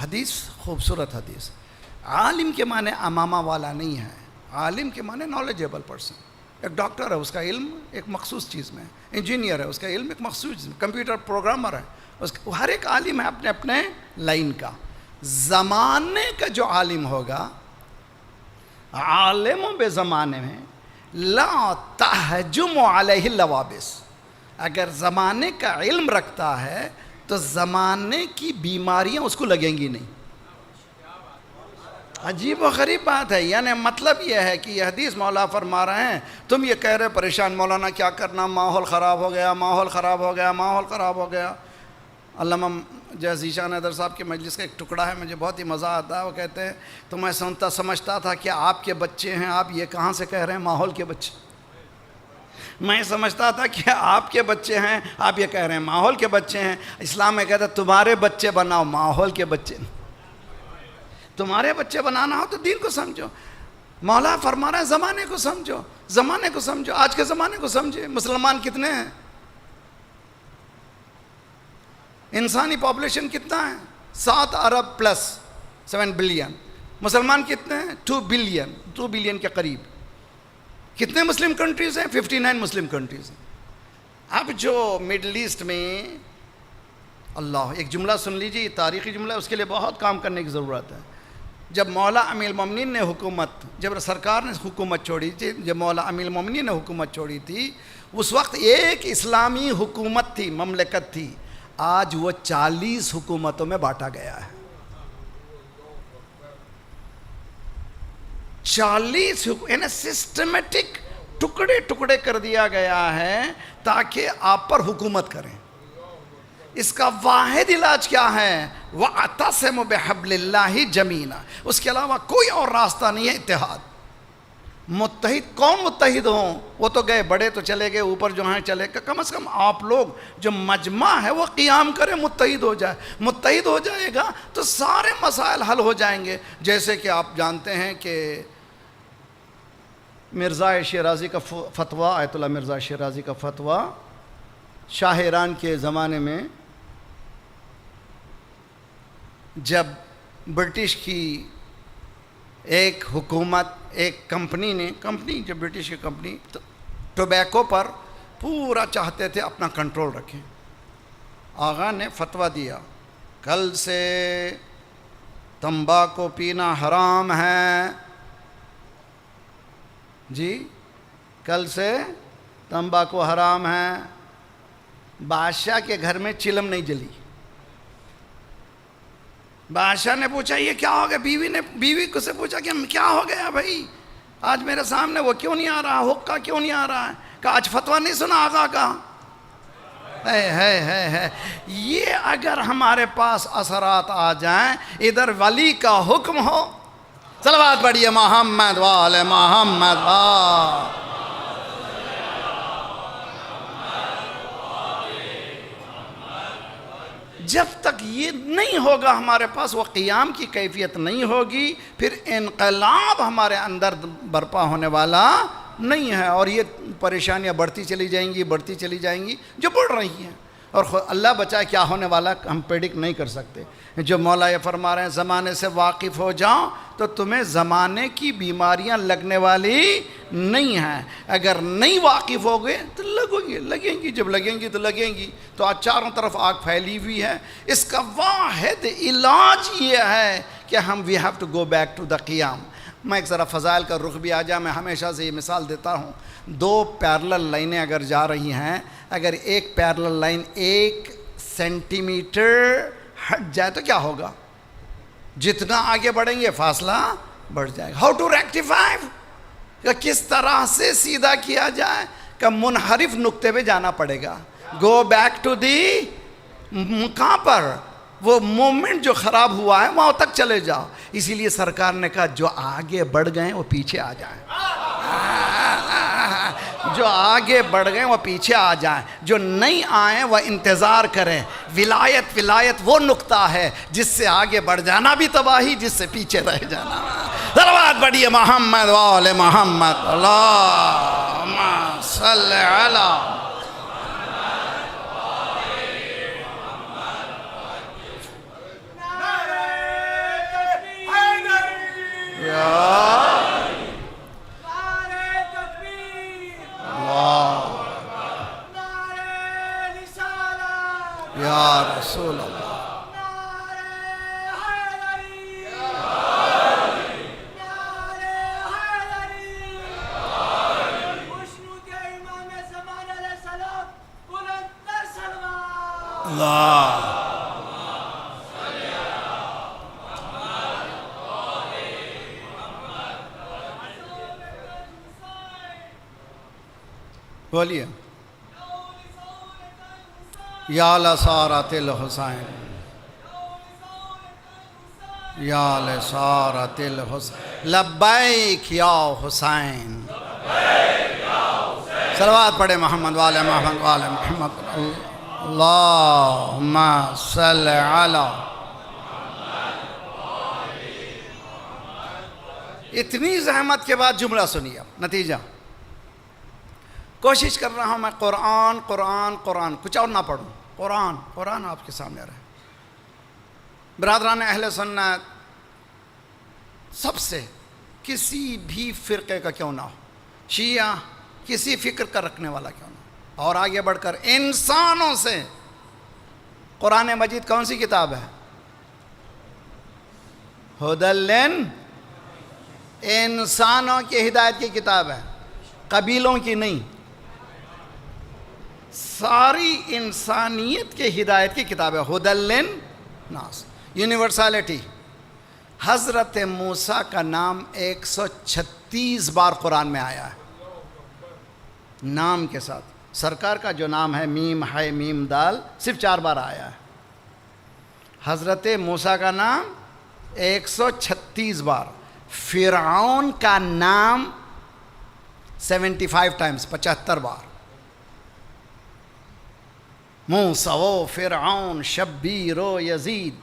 حدیث خوبصورت حدیث. عالم کے معنی امامہ والا نہیں ہے، عالم کے معنی نالجیبل پرسن. ایک ڈاکٹر ہے، اس کا علم ایک مخصوص چیز میں، انجینئر ہے، اس کا علم ایک مخصوص چیز میں، کمپیوٹر پروگرامر ہے، ہر ایک عالم ہے اپنے اپنے لائن کا. زمانے کا جو عالم ہوگا، عالم بے زمانے میں لا تہجم علیہ اللوابس. اگر زمانے کا علم رکھتا ہے تو زمانے کی بیماریاں اس کو لگیں گی نہیں. عجیب و غریب بات ہے. یعنی مطلب یہ ہے کہ یہ حدیث مولا فرما رہے ہیں، تم یہ کہہ رہے پریشان مولانا کیا کرنا، ماحول خراب ہو گیا، ماحول خراب ہو گیا، ماحول خراب ہو گیا. علامہ ذیشان حیدر صاحب کے مجلس کا ایک ٹکڑا ہے، مجھے بہت ہی مزہ آتا ہے. وہ کہتے ہیں تو میں سمجھتا تھا کہ آپ کے بچے ہیں، آپ یہ کہاں سے کہہ رہے ہیں ماحول کے بچے. میں سمجھتا تھا کہ آپ کے بچے ہیں، آپ یہ کہہ رہے ہیں ماحول کے بچے ہیں. اسلام میں کہتا ہے تمہارے بچے بناؤ، ماحول کے بچے. تمہارے بچے بنانا ہو تو دین کو سمجھو. مولا فرما رہا ہے زمانے کو سمجھو، زمانے کو سمجھو. آج کے زمانے کو سمجھے. مسلمان کتنے ہیں؟ انسانی پاپولیشن کتنا ہے؟ 7 ارب پلس 7 بلین. مسلمان کتنے ہیں؟ 2 بلین کے قریب. کتنے مسلم کنٹریز ہیں؟ 59 مسلم کنٹریز ہیں. اب جو مڈل ایسٹ میں اللہ، ایک جملہ سن لیجیے، تاریخی جملہ، اس کے لیے بہت کام کرنے کی ضرورت ہے. جب مولا امیر المومنین نے جب سرکار نے حکومت چھوڑی تھی، جب مولا امیر المومنین نے حکومت چھوڑی تھی، اس وقت ایک اسلامی حکومت تھی، مملکت تھی. آج وہ 40 حکومتوں میں بانٹا گیا ہے. 40 یعنی سسٹمیٹک ٹکڑے ٹکڑے کر دیا گیا ہے تاکہ آپ پر حکومت کریں. اس کا واحد علاج کیا ہے؟ وَاعْتَصِمُوا بِحَبْلِ اللَّهِ جَمِيعًا. اس کے علاوہ کوئی اور راستہ نہیں ہے. اتحاد. متحد کون متحد ہوں؟ وہ تو گئے، بڑے تو چلے گئے، اوپر جو ہیں چلے گئے. کم از کم آپ لوگ جو مجمع ہے وہ قیام کرے، متحد ہو جائے. متحد ہو جائے گا تو سارے مسائل حل ہو جائیں گے. جیسے کہ آپ جانتے ہیں کہ مرزا شیرازی کا فتویٰ، آیت اللہ مرزا شیرازی کا فتویٰ شاہ ایران کے زمانے میں، جب برٹش کی ایک حکومت، ایک کمپنی جو برٹش کی کمپنی ٹوبیکو پر پورا چاہتے تھے اپنا کنٹرول رکھیں. آغا نے فتویٰ دیا کل سے تمباکو پینا حرام ہے. جی کل سے تمباکو حرام ہے. بادشاہ کے گھر میں چلم نہیں جلی. بادشاہ نے پوچھا یہ کیا ہو گیا؟ بیوی کو سے پوچھا کہ کیا ہو گیا بھائی، آج میرے سامنے وہ کیوں نہیں آ رہا، حقہ کیوں نہیں آ رہا ہے؟ کہا آج فتویٰ نہیں سنا آقا کا. ہے یہ اگر ہمارے پاس اثرات آ جائیں، ادھر ولی کا حکم ہو، صلوات پڑھیے محمد وآل محمد. جب تک یہ نہیں ہوگا ہمارے پاس، وہ قیام کی کیفیت نہیں ہوگی، پھر انقلاب ہمارے اندر برپا ہونے والا نہیں ہے. اور یہ پریشانیاں بڑھتی چلی جائیں گی جو بڑھ رہی ہیں. اور اللہ بچائے کیا ہونے والا ہم پریڈکٹ نہیں کر سکتے. جو مولا یہ فرما رہے ہیں زمانے سے واقف ہو جاؤ تو تمہیں زمانے کی بیماریاں لگنے والی نہیں ہیں. اگر نہیں واقف ہو گئے تو لگیں گی. جب لگیں گی تو لگیں گی. تو آج چاروں طرف آگ پھیلی ہوئی ہے. اس کا واحد علاج یہ ہے کہ ہم we have to go back to the قیام. میں ایک ذرا فضائل کا رخ بھی آ جائے. میں ہمیشہ سے یہ مثال دیتا ہوں, 2 پیرلل لائنیں اگر جا رہی ہیں, اگر ایک پیرلل لائن 1 سینٹی میٹر ہٹ جائے تو کیا ہوگا؟ جتنا آگے بڑھیں گے فاصلہ بڑھ جائے گا. ہاؤ ٹو ریکٹیفائی, کہ کس طرح سے سیدھا کیا جائے, کہ منحرف نقطے پہ جانا پڑے گا. گو بیک ٹو دی, کہاں پر وہ مومنٹ جو خراب ہوا ہے وہاں تک چلے جاؤ. اسی لیے سرکار نے کہا جو آگے بڑھ گئے وہ پیچھے آ جائیں. جو آگے بڑھ گئے وہ پیچھے آ جائیں. جو نہیں آئیں وہ انتظار کریں. ولایت وہ نقطہ ہے جس سے آگے بڑھ جانا بھی تباہی, جس سے پیچھے رہ جانا. صلوات پڑھیے محمد وآل محمد. اللہم صل علی یا رسول اللہ. اللہ بولیے. یا لسارت الحسین, یا لسارت الحسین, لبیک یا حسین. صلوات پڑھے محمد والے محمد والے محمد. اللہم صل علی. اتنی زحمت کے بعد جملہ سنیے. نتیجہ کوشش کر رہا ہوں میں قرآن قرآن قرآن, کچھ اور نہ پڑھوں. قرآن قرآن آپ کے سامنے رہے. برادران اہل سنت, سب سے کسی بھی فرقے کا کیوں نہ ہو, شیعہ کسی فکر کا رکھنے والا کیوں نہ ہو, اور آگے بڑھ کر انسانوں سے, قرآن مجید کون سی کتاب ہے؟ ہدی انسانوں کی ہدایت کی کتاب ہے, قبیلوں کی نہیں. ساری انسانیت کے ہدایت کی کتاب ہے. ہدی للناس, یونیورسلٹی. حضرت موسیٰ کا نام 136 بار قرآن میں آیا ہے نام کے ساتھ. سرکار کا جو نام ہے میم ہے میم دال, صرف 4 بار آیا ہے. حضرت موسیٰ کا نام 136 بار. فرعون کا نام 75 ٹائمز, 75 بار. موسیٰ و فرعون شبیر و یزید,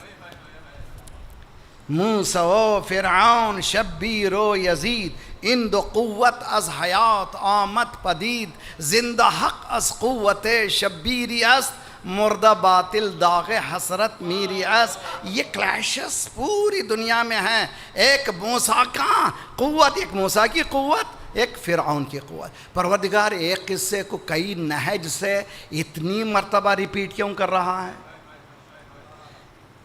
موسیٰ و فرعون شبیر و یزید. ان دو قوت از حیات آمد پدید, زندہ حق از قوت شبیری است, مردہ باطل داغ حسرت میری است. یہ کلیشز پوری دنیا میں ہیں. ایک موسیٰ کا قوت, ایک موسیٰ کی قوت, ایک فرعون کی قوت. پروردگار ایک قصے کو کئی نہج سے اتنی مرتبہ ریپیٹ کیوں کر رہا ہے؟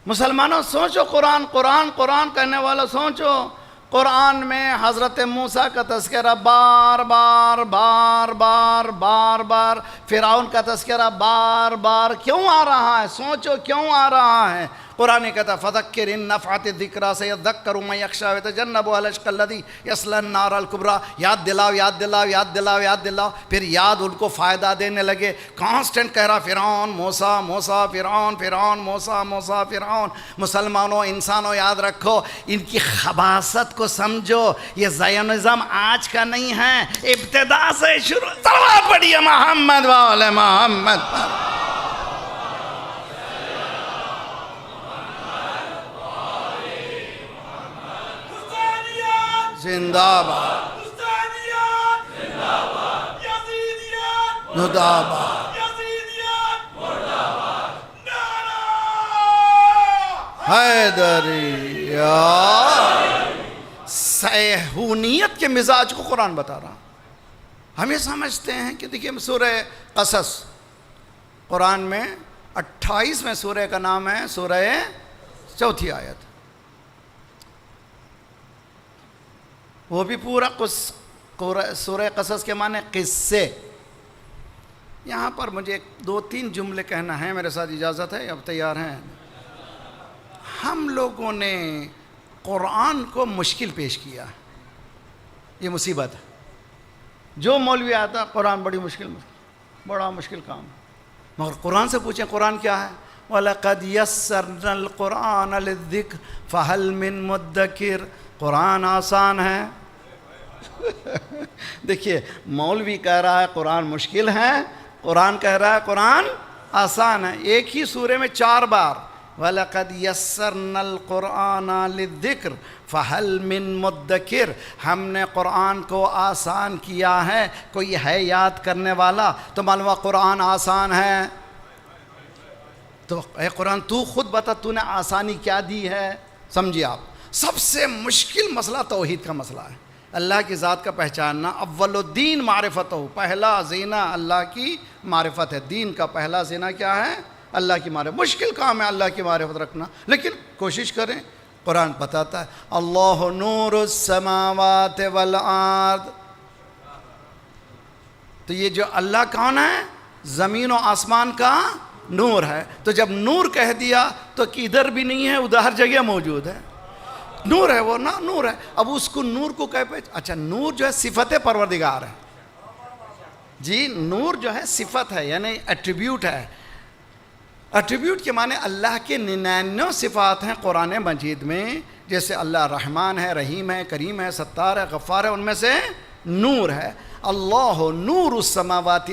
مسلمانوں سوچو, قرآن قرآن قرآن کہنے والا سوچو. قرآن میں حضرت موسیٰ کا تذکرہ بار بار بار بار بار بار, فرعون کا تذکرہ بار بار کیوں آ رہا ہے؟ سوچو کیوں آ رہا ہے. قرآن کہتا فذکر ان نفعت الذکریٰ سیذکر من یخشی ویتجنبها الاشقی الذی یصلی النار الکبریٰ. یاد دلاؤ یاد دلاؤ یاد دلاؤ یاد دلاؤ. پھر یاد ان کو فائدہ دینے لگے. کانسٹنٹ کہہ رہا فرعون موسیٰ موسیٰ فرعون فرعون موسیٰ موسیٰ فرعون. مسلمانوں انسانوں یاد رکھو, ان کی خباثت کو سمجھو. یہ زائنزم آج کا نہیں ہے, ابتدا سے شروع. صلوات پڑھیے محمد وآل محمد. زندہ باد زندہ باد, یزیدیت مردہ باد, یزیدیت مردہ باد. حیدریہ. صہیونیت کے مزاج کو قرآن بتا رہا. ہم یہ سمجھتے ہیں کہ دیکھیے سورہ قصص قرآن میں 28ویں سورہ کا نام ہے سورہ 4 آیت. وہ بھی پورا سورہ قصص کے معنی قصے. یہاں پر مجھے 2-3 جملے کہنا ہے, میرے ساتھ اجازت ہے؟ اب تیار ہیں؟ ہم لوگوں نے قرآن کو مشکل پیش کیا, یہ مصیبت ہے. جو مولوی آتا قرآن بڑا مشکل کام. مگر قرآن سے پوچھیں قرآن کیا ہے؟ وَلَقَدْ يَسَّرْنَا الْقُرْآنَ لِلذِّكْرِ فَهَلْ مِن مُدَّكِرٍ. قرآن آسان ہے. دیکھیے مولوی کہہ رہا ہے قرآن مشکل ہے, قرآن کہہ رہا ہے قرآن آسان ہے. ایک ہی سورے میں 4 بار وَلَقَدْ يَسَّرْنَا الْقُرْآنَ لِلذِّكْرِ فَهَلْ مِن مُدَّكِرٍ. ہم نے قرآن کو آسان کیا ہے, کوئی ہے یاد کرنے والا؟ تو معلوم ہے قرآن آسان ہے. تو اے قرآن تو خود بتا تو نے آسانی کیا دی ہے. سمجھیے آپ, سب سے مشکل مسئلہ توحید کا مسئلہ ہے. اللہ کی ذات کا پہچاننا. اول الدین معرفت ہو, پہلا زینہ اللہ کی معرفت ہے. دین کا پہلا زینہ کیا ہے؟ اللہ کی معرفت. مشکل کام ہے اللہ کی معرفت رکھنا, لیکن کوشش کریں. قرآن بتاتا ہے اللہ نور السماوات والارض. تو یہ جو اللہ کون ہے؟ زمین و آسمان کا نور ہے. تو جب نور کہہ دیا تو کدھر بھی نہیں ہے, ادھر ہر جگہ موجود ہے. نور ہے وہ نا, نور ہے. اب اس کو نور کو اچھا نور جو ہے صفت پروردگار ہے. جی نور جو ہے صفت ہے, یعنی ایٹریبیوٹ ہے. ایٹریبیوٹ کے معنی اللہ کے 99 صفات ہیں قرآن مجید میں. جیسے اللہ رحمان ہے, رحیم ہے, کریم ہے, ستار ہے, غفار ہے, ان میں سے نور ہے. اللہ نور السماوات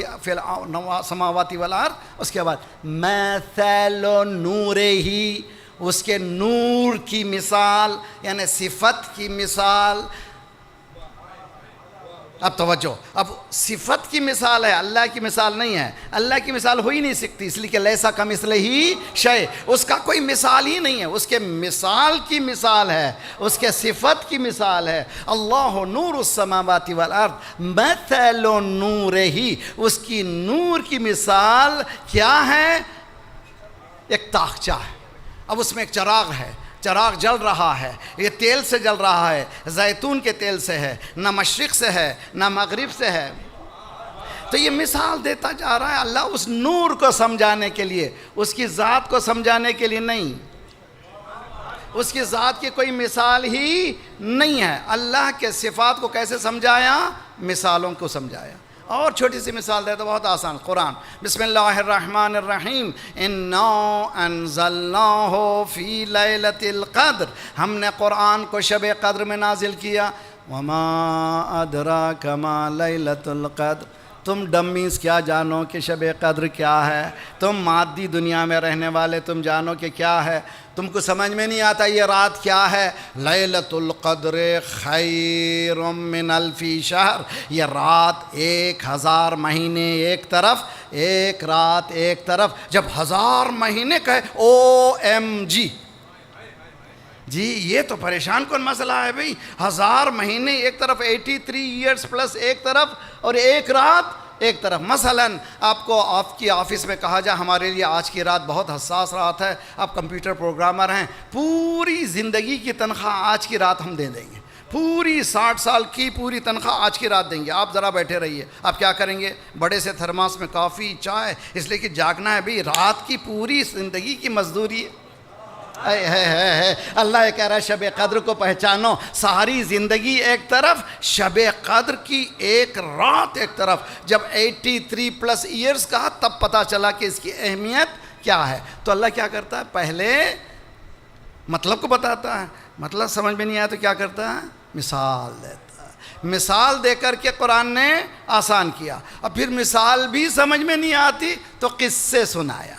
والارض. اس کے بعد مثل نورہ, اس کے نور کی مثال یعنی صفت کی مثال. اب توجہ, اب صفت کی مثال ہے, اللہ کی مثال نہیں ہے. اللہ کی مثال ہو ہی نہیں سکتی, اس لیے کہ لیسا کمثلہ شیء, اس کا کوئی مثال ہی نہیں ہے. اس کے مثال کی مثال ہے, اس کے صفت کی مثال ہے. اللہ نور السماوات والارض مثل نورہ, اس کی نور کی مثال کیا ہے؟ ایک تاخچہ ہے. اب اس میں ایک چراغ ہے, چراغ جل رہا ہے, یہ تیل سے جل رہا ہے, زیتون کے تیل سے ہے, نہ مشرق سے ہے نہ مغرب سے ہے. تو یہ مثال دیتا جا رہا ہے اللہ اس نور کو سمجھانے کے لیے, اس کی ذات کو سمجھانے کے لیے نہیں. اس کی ذات کی کوئی مثال ہی نہیں ہے. اللہ کے صفات کو کیسے سمجھایا؟ مثالوں کو سمجھایا. اور چھوٹی سی مثال دے تو بہت آسان. قرآن بسم اللہ الرحمن الرحیم انا انزلناہ فی لیلۃ القدر, ہم نے قرآن کو شب قدر میں نازل کیا. وما ادراک ما لیلۃ القدر, تم ڈمیز کیا جانو کہ شب قدر کیا ہے؟ تم مادی دنیا میں رہنے والے تم جانو کہ کیا ہے؟ تم کو سمجھ میں نہیں آتا یہ رات کیا ہے؟ لیلۃ القدر خیر من الف شہر, یہ رات 1000 مہینے ایک طرف, ایک رات ایک طرف. جب 1000 مہینے کہے OMG, جی یہ تو پریشان کن مسئلہ ہے بھئی. 1000 مہینے ایک طرف, 83 ایئرز پلس ایک طرف, اور ایک رات ایک طرف. مثلا آپ کو آپ کی آفس میں کہا جائے ہمارے لیے آج کی رات بہت حساس رات ہے, آپ کمپیوٹر پروگرامر ہیں, پوری زندگی کی تنخواہ آج کی رات ہم دے دیں گے, پوری 60 سال کی پوری تنخواہ آج کی رات دیں گے. آپ ذرا بیٹھے رہیے, آپ کیا کریں گے؟ بڑے سے تھرماس میں کافی چائے, اس لیے کہ جاگنا ہے بھئی, رات کی پوری زندگی کی مزدوری ہے. اللہ یہ کہہ رہا ہے شب قدر کو پہچانو. ساری زندگی ایک طرف, شب قدر کی ایک رات ایک طرف. جب 83 پلس ایئرز کہا تب پتا چلا کہ اس کی اہمیت کیا ہے. تو اللہ کیا کرتا ہے؟ پہلے مطلب کو بتاتا ہے, مطلب سمجھ میں نہیں آیا تو کیا کرتا ہے؟ مثال دیتا ہے. مثال دے کر کے قرآن نے آسان کیا. اب پھر مثال بھی سمجھ میں نہیں آتی تو قصے سنایا.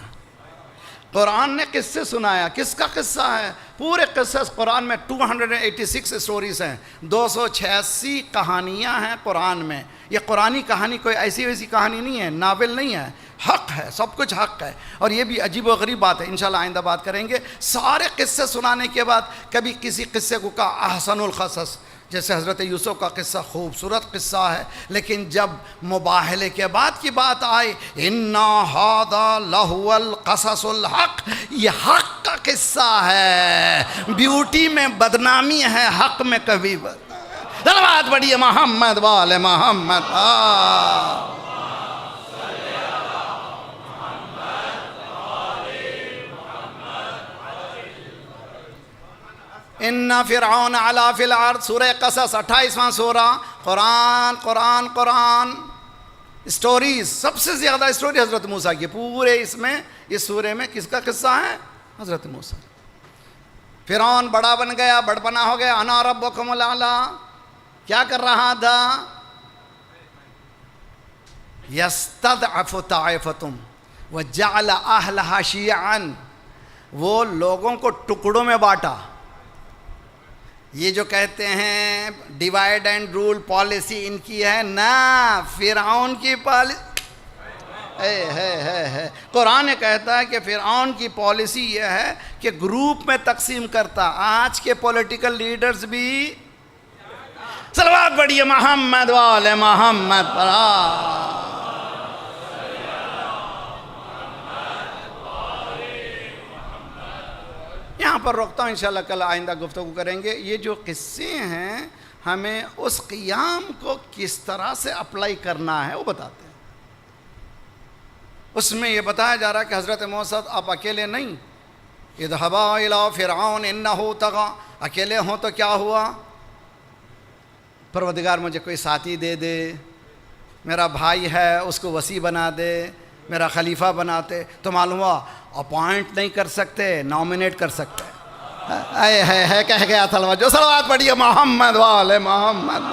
قرآن نے قصے سنایا. کس کا قصہ ہے؟ پورے قصص قرآن میں 286 سٹوریز ہیں, 286 کہانیاں ہیں قرآن میں. یہ قرآنی کہانی کوئی ایسی ویسی کہانی نہیں ہے, ناول نہیں ہے, حق ہے، سب کچھ حق ہے. اور یہ بھی عجیب و غریب بات ہے، انشاءاللہ آئندہ بات کریں گے. سارے قصے سنانے کے بعد کبھی کسی قصے کو کہا احسن القصص، جیسے حضرت یوسف کا قصہ خوبصورت قصہ ہے، لیکن جب مباہلے کے بعد کی بات آئی اِنَّا هَذَا لَهُوَ الْقَصَصُ الْحَقِّ، یہ حق کا قصہ ہے. بیوٹی میں بدنامی ہے، حق میں کبھی دلوات بڑی محمد وال محمد. ان فرعون علا فی الارض، سورہ قصص 28واں سورہ. قرآن قرآن قرآن اسٹوریز، سب سے زیادہ اسٹوری حضرت موسیٰ کی. پورے اس سورے میں کس کا قصہ ہے؟ حضرت موسیٰ. فرعون بڑا بن گیا، بڑپنا ہو گیا. انا ربکم الاعلی، کیا کر رہا تھا؟ یستضعف طائفتم وجعل اہلھا شیعا، وہ لوگوں کو ٹکڑوں میں بانٹا. یہ جو کہتے ہیں ڈیوائڈ اینڈ رول پالیسی ان کی ہے نا، فرعون کی پالیسی ہے. قرآن کہتا ہے کہ فرعون کی پالیسی یہ ہے کہ گروپ میں تقسیم کرتا. آج کے پولیٹیکل لیڈرز بھی صلوات پڑھیے محمد وال محمد پر. یہاں پر روکتا ہوں، انشاءاللہ کل آئندہ گفتگو کریں گے. یہ جو قصے ہیں ہمیں اس قیام کو کس طرح سے اپلائی کرنا ہے وہ بتاتے ہیں. اس میں یہ بتایا جا رہا ہے کہ حضرت موسیٰ آپ اکیلے نہیں. اذهبا الى فرعون انه طغى، اکیلے ہوں تو کیا ہوا؟ پروردگار مجھے کوئی ساتھی دے دے، میرا بھائی ہے اس کو وصی بنا دے، میرا خلیفہ بناتے. تو معلوم ہوا اپوائنٹ نہیں کر سکتے، نامنیٹ کر سکتے. ہے کہہ گیا تھا. جو صلوات پڑھیے محمد وال محمد.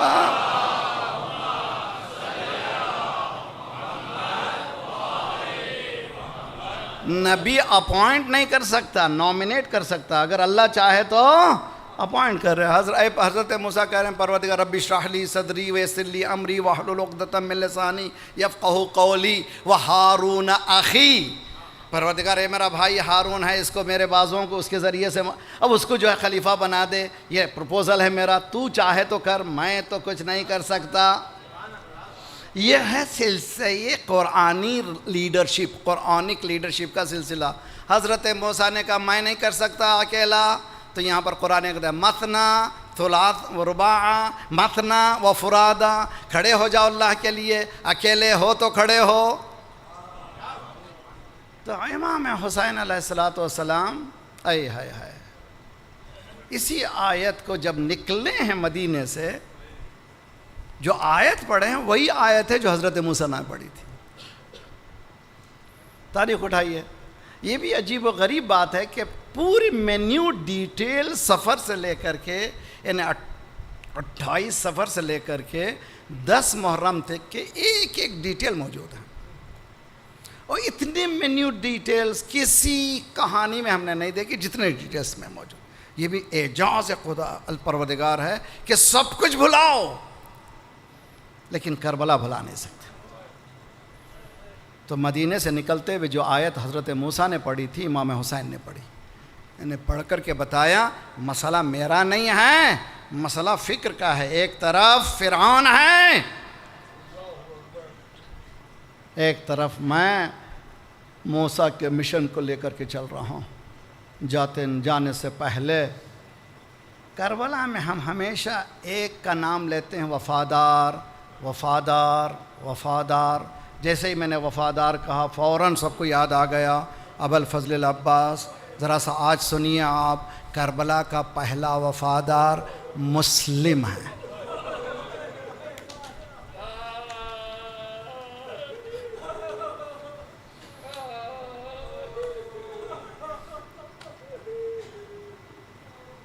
نبی اپوائنٹ نہیں کر سکتا، نامنیٹ کر سکتا. اگر اللہ چاہے تو اپوائنٹ کر رہے. حضرت موسیٰ کہہ رہے ہیں پروردگار رب اشرح لی صدری ویسر لی امری واحلل عقدۃ من لسانی یفقہوا قولی وہارون اخی. پروردگار اے میرا بھائی ہارون ہے، اس کو میرے بازوں کو اس کے ذریعے سے اب اس کو جو ہے خلیفہ بنا دے. یہ پروپوزل ہے میرا، تو چاہے تو کر، میں تو کچھ نہیں کر سکتا. یہ ہے سلسلہ قرآنی لیڈرشپ، قرآنک لیڈرشپ کا سلسلہ. حضرت موسیٰ نے کہا میں نہیں کر سکتا اکیلا، تو یہاں پر قرآن کہتا ہے مثنا ثلاث و رباع، مثنا و فرادا، کھڑے ہو جاؤ اللہ کے لیے، اکیلے ہو تو کھڑے ہو. تو امام حسین علیہ السلام اسی آیت کو جب نکلے ہیں مدینے سے، جو آیت پڑھے ہیں وہی آیت ہے جو حضرت موسیٰ نے پڑھی تھی. تاریخ اٹھائیے. یہ بھی عجیب و غریب بات ہے کہ پوری مینیو ڈیٹیل سفر سے لے کر کے، یعنی 28 سفر سے لے کر کے 10 محرم تک کے ایک ایک ڈیٹیل موجود ہے. اور اتنے مینیو ڈیٹیلز کسی کہانی میں ہم نے نہیں دیکھی جتنے ڈیٹیلز میں موجود. یہ بھی اعجاز خدا الپروردگار ہے کہ سب کچھ بھلاؤ لیکن کربلا بھلا نہیں سکتے. تو مدینے سے نکلتے ہوئے جو آیت حضرت موسیٰ نے پڑھی تھی امام حسین نے پڑھی. انہیں پڑھ کر کے بتایا مسئلہ میرا نہیں ہے، مسئلہ فکر کا ہے. ایک طرف فرعون ہے، ایک طرف میں موسیٰ کے مشن کو لے کر کے چل رہا ہوں. جانے سے پہلے کربلا میں ہم ہمیشہ ایک کا نام لیتے ہیں، وفادار وفادار وفادار. جیسے ہی میں نے وفادار کہا فوراً سب کو یاد آ گیا ابو الفضل العباس. ذرا سا آج سنیے آپ، کربلا کا پہلا وفادار مسلم ہے.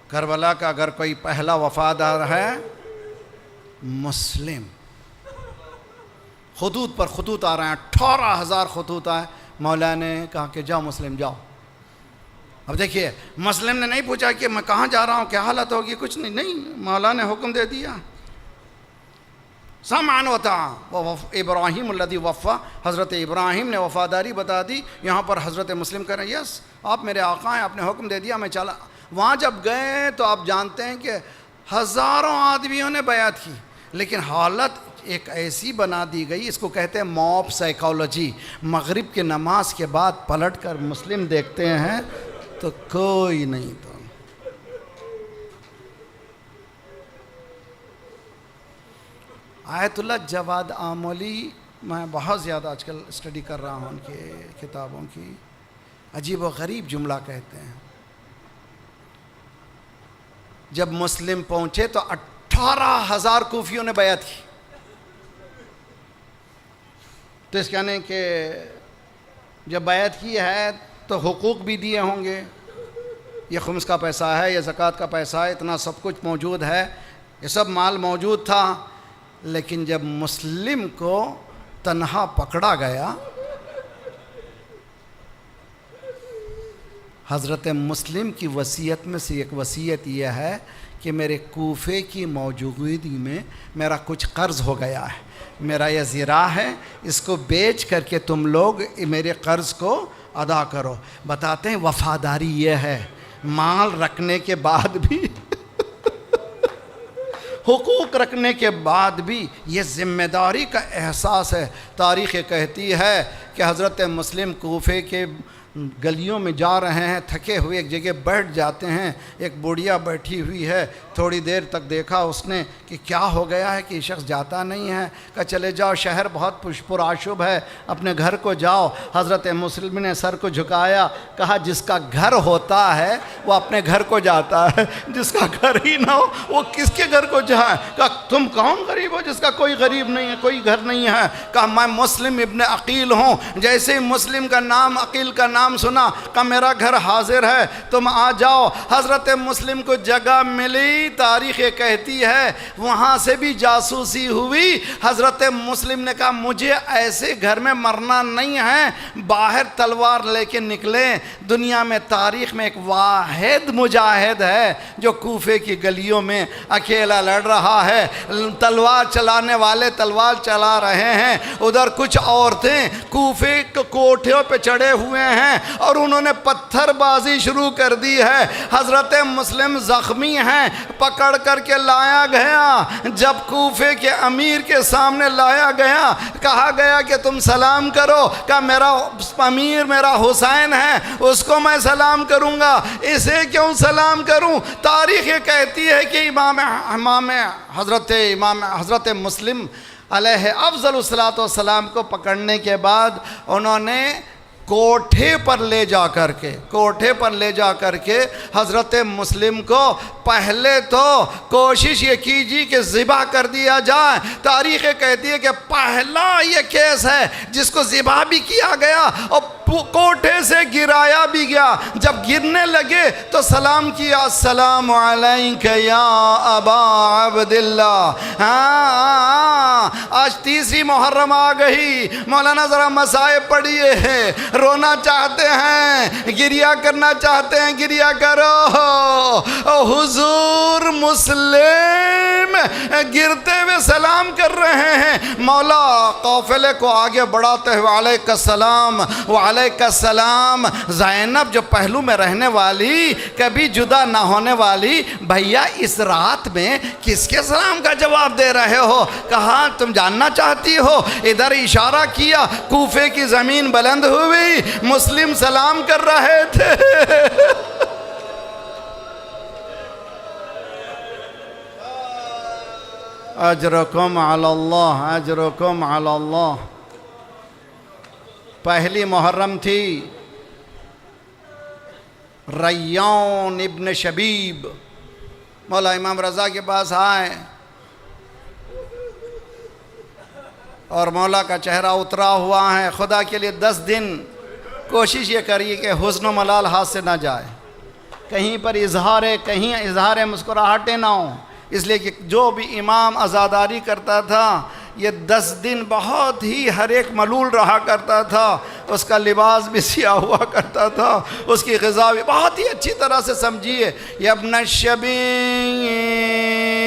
کربلا کا اگر کوئی پہلا وفادار ہے مسلم. خطوط پر خطوط آ رہے ہیں، 18,000 خطوط آئے. مولا نے کہا کہ جاؤ مسلم جاؤ. اب دیکھیے مسلم نے نہیں پوچھا کہ میں کہاں جا رہا ہوں، کیا حالت ہوگی، کچھ نہیں. مولا نے حکم دے دیا. سمعن و طاعۃ ابراہیم الذی وفا، حضرت ابراہیم نے وفاداری بتا دی. یہاں پر حضرت مسلم کہہ رہے ہیں یس آپ میرے آقا ہیں، آپ نے حکم دے دیا میں چلا. وہاں جب گئے تو آپ جانتے ہیں کہ ہزاروں آدمیوں نے بیعت کی، لیکن حالت ایک ایسی بنا دی گئی، اس کو کہتے ہیں موب سائیکالوجی. مغرب کی نماز کے بعد پلٹ کر مسلم دیکھتے ہیں تو کوئی نہیں تھا. آیت اللہ جواد آمولی، میں بہت زیادہ آج کل اسٹڈی کر رہا ہوں ان کی کتابوں کی. عجیب و غریب جملہ کہتے ہیں. جب مسلم پہنچے تو 18,000 کوفیوں نے بیعت کی. تو اس کہنے کہ جب بیعت کی ہے تو حقوق بھی دیے ہوں گے، یہ خمس کا پیسہ ہے، یہ زکوٰۃ کا پیسہ ہے، اتنا سب کچھ موجود ہے، یہ سب مال موجود تھا. لیکن جب مسلم کو تنہا پکڑا گیا، حضرت مسلم کی وصیت میں سے ایک وصیت یہ ہے کہ میرے کوفے کی موجودگی میں میرا کچھ قرض ہو گیا ہے، میرا یہ زرع ہے، اس کو بیچ کر کے تم لوگ میرے قرض کو ادا کرو. بتاتے ہیں وفاداری یہ ہے، مال رکھنے کے بعد بھی حقوق رکھنے کے بعد بھی یہ ذمہ داری کا احساس ہے. تاریخ کہتی ہے کہ حضرت مسلم کوفے کے گلیوں میں جا رہے ہیں، تھکے ہوئے ایک جگہ بیٹھ جاتے ہیں. ایک بوڑھیا بیٹھی ہوئی ہے، تھوڑی دیر تک دیکھا اس نے کہ کیا ہو گیا ہے کہ یہ شخص جاتا نہیں ہے. کہا چلے جاؤ، شہر بہت پرآشوب ہے، اپنے گھر کو جاؤ. حضرت مسلم نے سر کو جھکایا، کہا جس کا گھر ہوتا ہے وہ اپنے گھر کو جاتا ہے، جس کا گھر ہی نہ ہو وہ کس کے گھر کو جائے. کہا تم کون غریب ہو جس کا کوئی غریب نہیں ہے، کوئی گھر نہیں ہے. کہا میں مسلم ابن عقیل ہوں. جیسے ہی مسلم کا نام، عقیل کا نام سنا، کہا میرا گھر حاضر ہے، تم آ جاؤ. حضرت مسلم کو جگہ ملی. تاریخ کہتی ہے وہاں سے بھی جاسوسی ہوئی. حضرت مسلم نے کہا مجھے ایسے گھر میں مرنا نہیں ہے، باہر تلوار لے کے نکلے. دنیا میں تاریخ میں ایک واحد مجاہد ہے جو کوفے کی گلیوں میں اکیلا لڑ رہا ہے. تلوار چلانے والے تلوار چلا رہے ہیں، ادھر کچھ عورتیں کوفے کوٹھیوں پہ چڑھے ہوئے ہیں اور انہوں نے پتھر بازی شروع کر دی ہے. حضرت مسلم زخمی ہیں، پکڑ کر کے لایا گیا. جب کوفے کے امیر کے سامنے لایا گیا، کہا گیا کہ تم سلام کرو. کہا میرا امیر میرا حسین ہے، اس کو میں سلام کروں گا، اسے کیوں سلام کروں. تاریخ یہ کہتی ہے کہ حضرت مسلم علیہ افضل الصلاۃ والسلام کو پکڑنے کے بعد انہوں نے کوٹھے پر لے جا کر کے حضرت مسلم کو پہلے تو کوشش یہ کیجیے کہ ذبح کر دیا جائے. تاریخ کہتی ہے کہ پہلا یہ کیس ہے جس کو ذبح بھی کیا گیا اور کوٹھے سے گرایا بھی گیا. جب گرنے لگے تو سلام کیا، السلام علیک یا ابا عبداللہ. آج 30 محرم آ گئی. مولانا ذرا مصائب پڑھیے ہیں، رونا چاہتے ہیں، گریا کرنا چاہتے ہیں، گریا کرو. حضور مسلم گرتے ہوئے سلام کر رہے ہیں. مولا قافلے کو آگے بڑھاتے ہوئے علیک السلام وعلیک السلام. زینب جو پہلو میں رہنے والی، کبھی جدا نہ ہونے والی، بھیا اس رات میں کس کے سلام کا جواب دے رہے ہو؟ کہا تم جاننا چاہتی ہو؟ ادھر اشارہ کیا، کوفے کی زمین بلند ہوئی، مسلم سلام کر رہے تھے. اجرکم علی اللہ، اجرکم علی اللہ. پہلی محرم تھی. ریان ابن شبیب مولا امام رضا کے پاس آئے اور مولا کا چہرہ اترا ہوا ہے. خدا کے لیے 10 دن کوشش یہ کریے کہ حسن و ملال ہاتھ سے نہ جائے، کہیں پر اظہار مسکراہٹیں نہ ہوں. اس لیے کہ جو بھی امام عزاداری کرتا تھا یہ 10 دن بہت ہی ہر ایک ملول رہا کرتا تھا. اس کا لباس بھی سیاہ ہوا کرتا تھا، اس کی غذا بھی. بہت ہی اچھی طرح سے سمجھیے. یا ابن الشبیب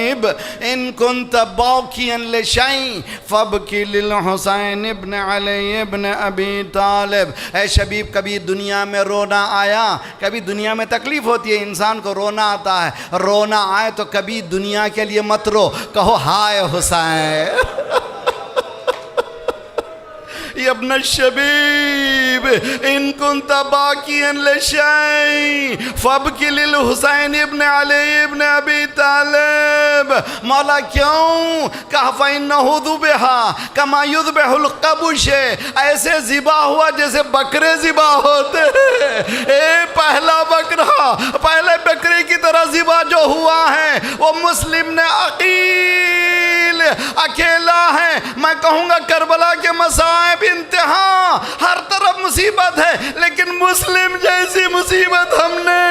شبیب ان کنت باکیا لشیء فابکی للحسین ابن علی ابن ابی طالب. اے شبیب کبھی دنیا میں رونا آیا؟ کبھی دنیا میں تکلیف ہوتی ہے انسان کو، رونا آتا ہے، رونا آئے تو کبھی دنیا کے لیے مت رو، کہو ہائے حسین. یا ابن الشبیب ان کنت باکیا لشیء فابکی للحسین ابن علی ابن ابی طالب. مولا کیوں؟ کہا فإنہ ذبح کما یذبح القبش، ایسے ذبح ہوا جیسے بکرے ذبح ہوتے ہیں. اے پہلا بکرا، پہلے بکرے کی طرح ذبح جو ہوا ہے وہ مسلم نے عقیل اکیلا ہے. میں کہوں گا کربلا کے مصائب انتہا، ہر طرف مصیبت ہے، لیکن مسلم جیسی مصیبت ہم نے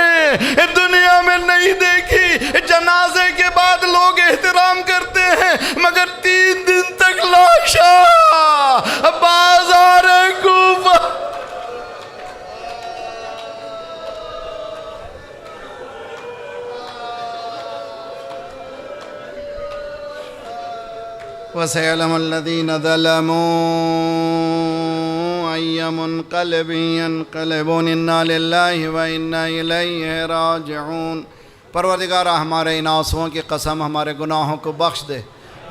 دنیا میں نہیں دیکھی. جنازے کے بعد لوگ احترام کرتے ہیں مگر 3 دن تک لاشا بازار کوفہ. وَسَيَعْلَمُ الَّذِينَ ظَلَمُوا أَيَّ مُنْقَلِبٍ يَنْقَلِبُونَ إِنَّا لِلَّهِ وَإِنَّا إِلَيْهِ رَاجِعُونَ. پروردگارہ ہمارے ان آنسوؤں کی قسم ہمارے گناہوں کو بخش دے،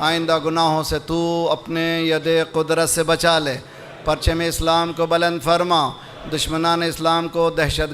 آئندہ گناہوں سے تو اپنے ید قدرت سے بچا لے. پرچم اسلام کو بلند فرما، دشمنان اسلام کو، دہشت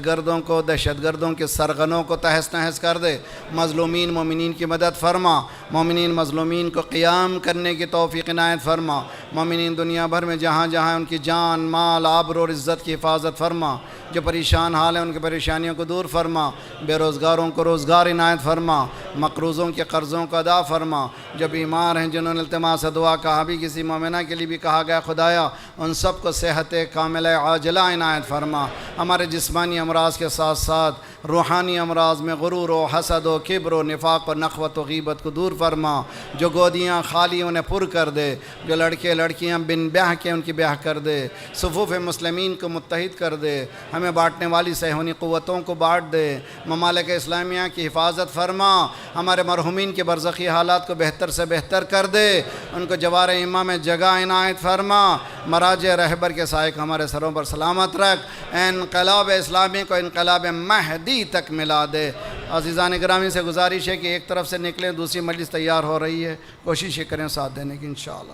گردوں کے سرغنوں کو تہس نہس کر دے. مظلومین مومنین کی مدد فرما، مومنین مظلومین کو قیام کرنے کی توفیق عنایت فرما. مومنین دنیا بھر میں جہاں جہاں ان کی جان، مال، آبرو اور عزت کی حفاظت فرما. جو پریشان حال ہیں ان کی پریشانیوں کو دور فرما. بے روزگاروں کو روزگار عنایت فرما، مقروضوں کے قرضوں کو ادا فرما. جو بیمار ہیں جنہوں نے التماس دعا کہا بھی، کسی مومنہ کے لیے بھی کہا گیا خدایا ان سب کو صحت کاملہ عاجلہ عنایت فرما. ہمارے جسمانی امراض کے ساتھ ساتھ روحانی امراض میں غرور و حسد و کبر و نفاق و نخوت و غیبت کو دور فرما. جو گودیاں خالی انہیں پر کر دے، جو لڑکے لڑکیاں بن بیاہ کے ان کی بیاہ کر دے. صفوف مسلمین کو متحد کر دے، ہمیں بانٹنے والی صہیونی قوتوں کو بانٹ دے. ممالک اسلامیہ کی حفاظت فرما. ہمارے مرحومین کے برزخی حالات کو بہتر سے بہتر کر دے، ان کو جوار ایمہ میں جگہ عنایت فرما. مراجع رہبر کے سائے کو ہمارے سروں پر سلامت رکھ. انقلاب اسلامی کو انقلاب مہدی تک ملا دے. عزیزان گرامی سے گزارش ہے کہ ایک طرف سے نکلیں، دوسری مجلس تیار ہو رہی ہے، کوشش کریں ساتھ دینے کی انشاءاللہ.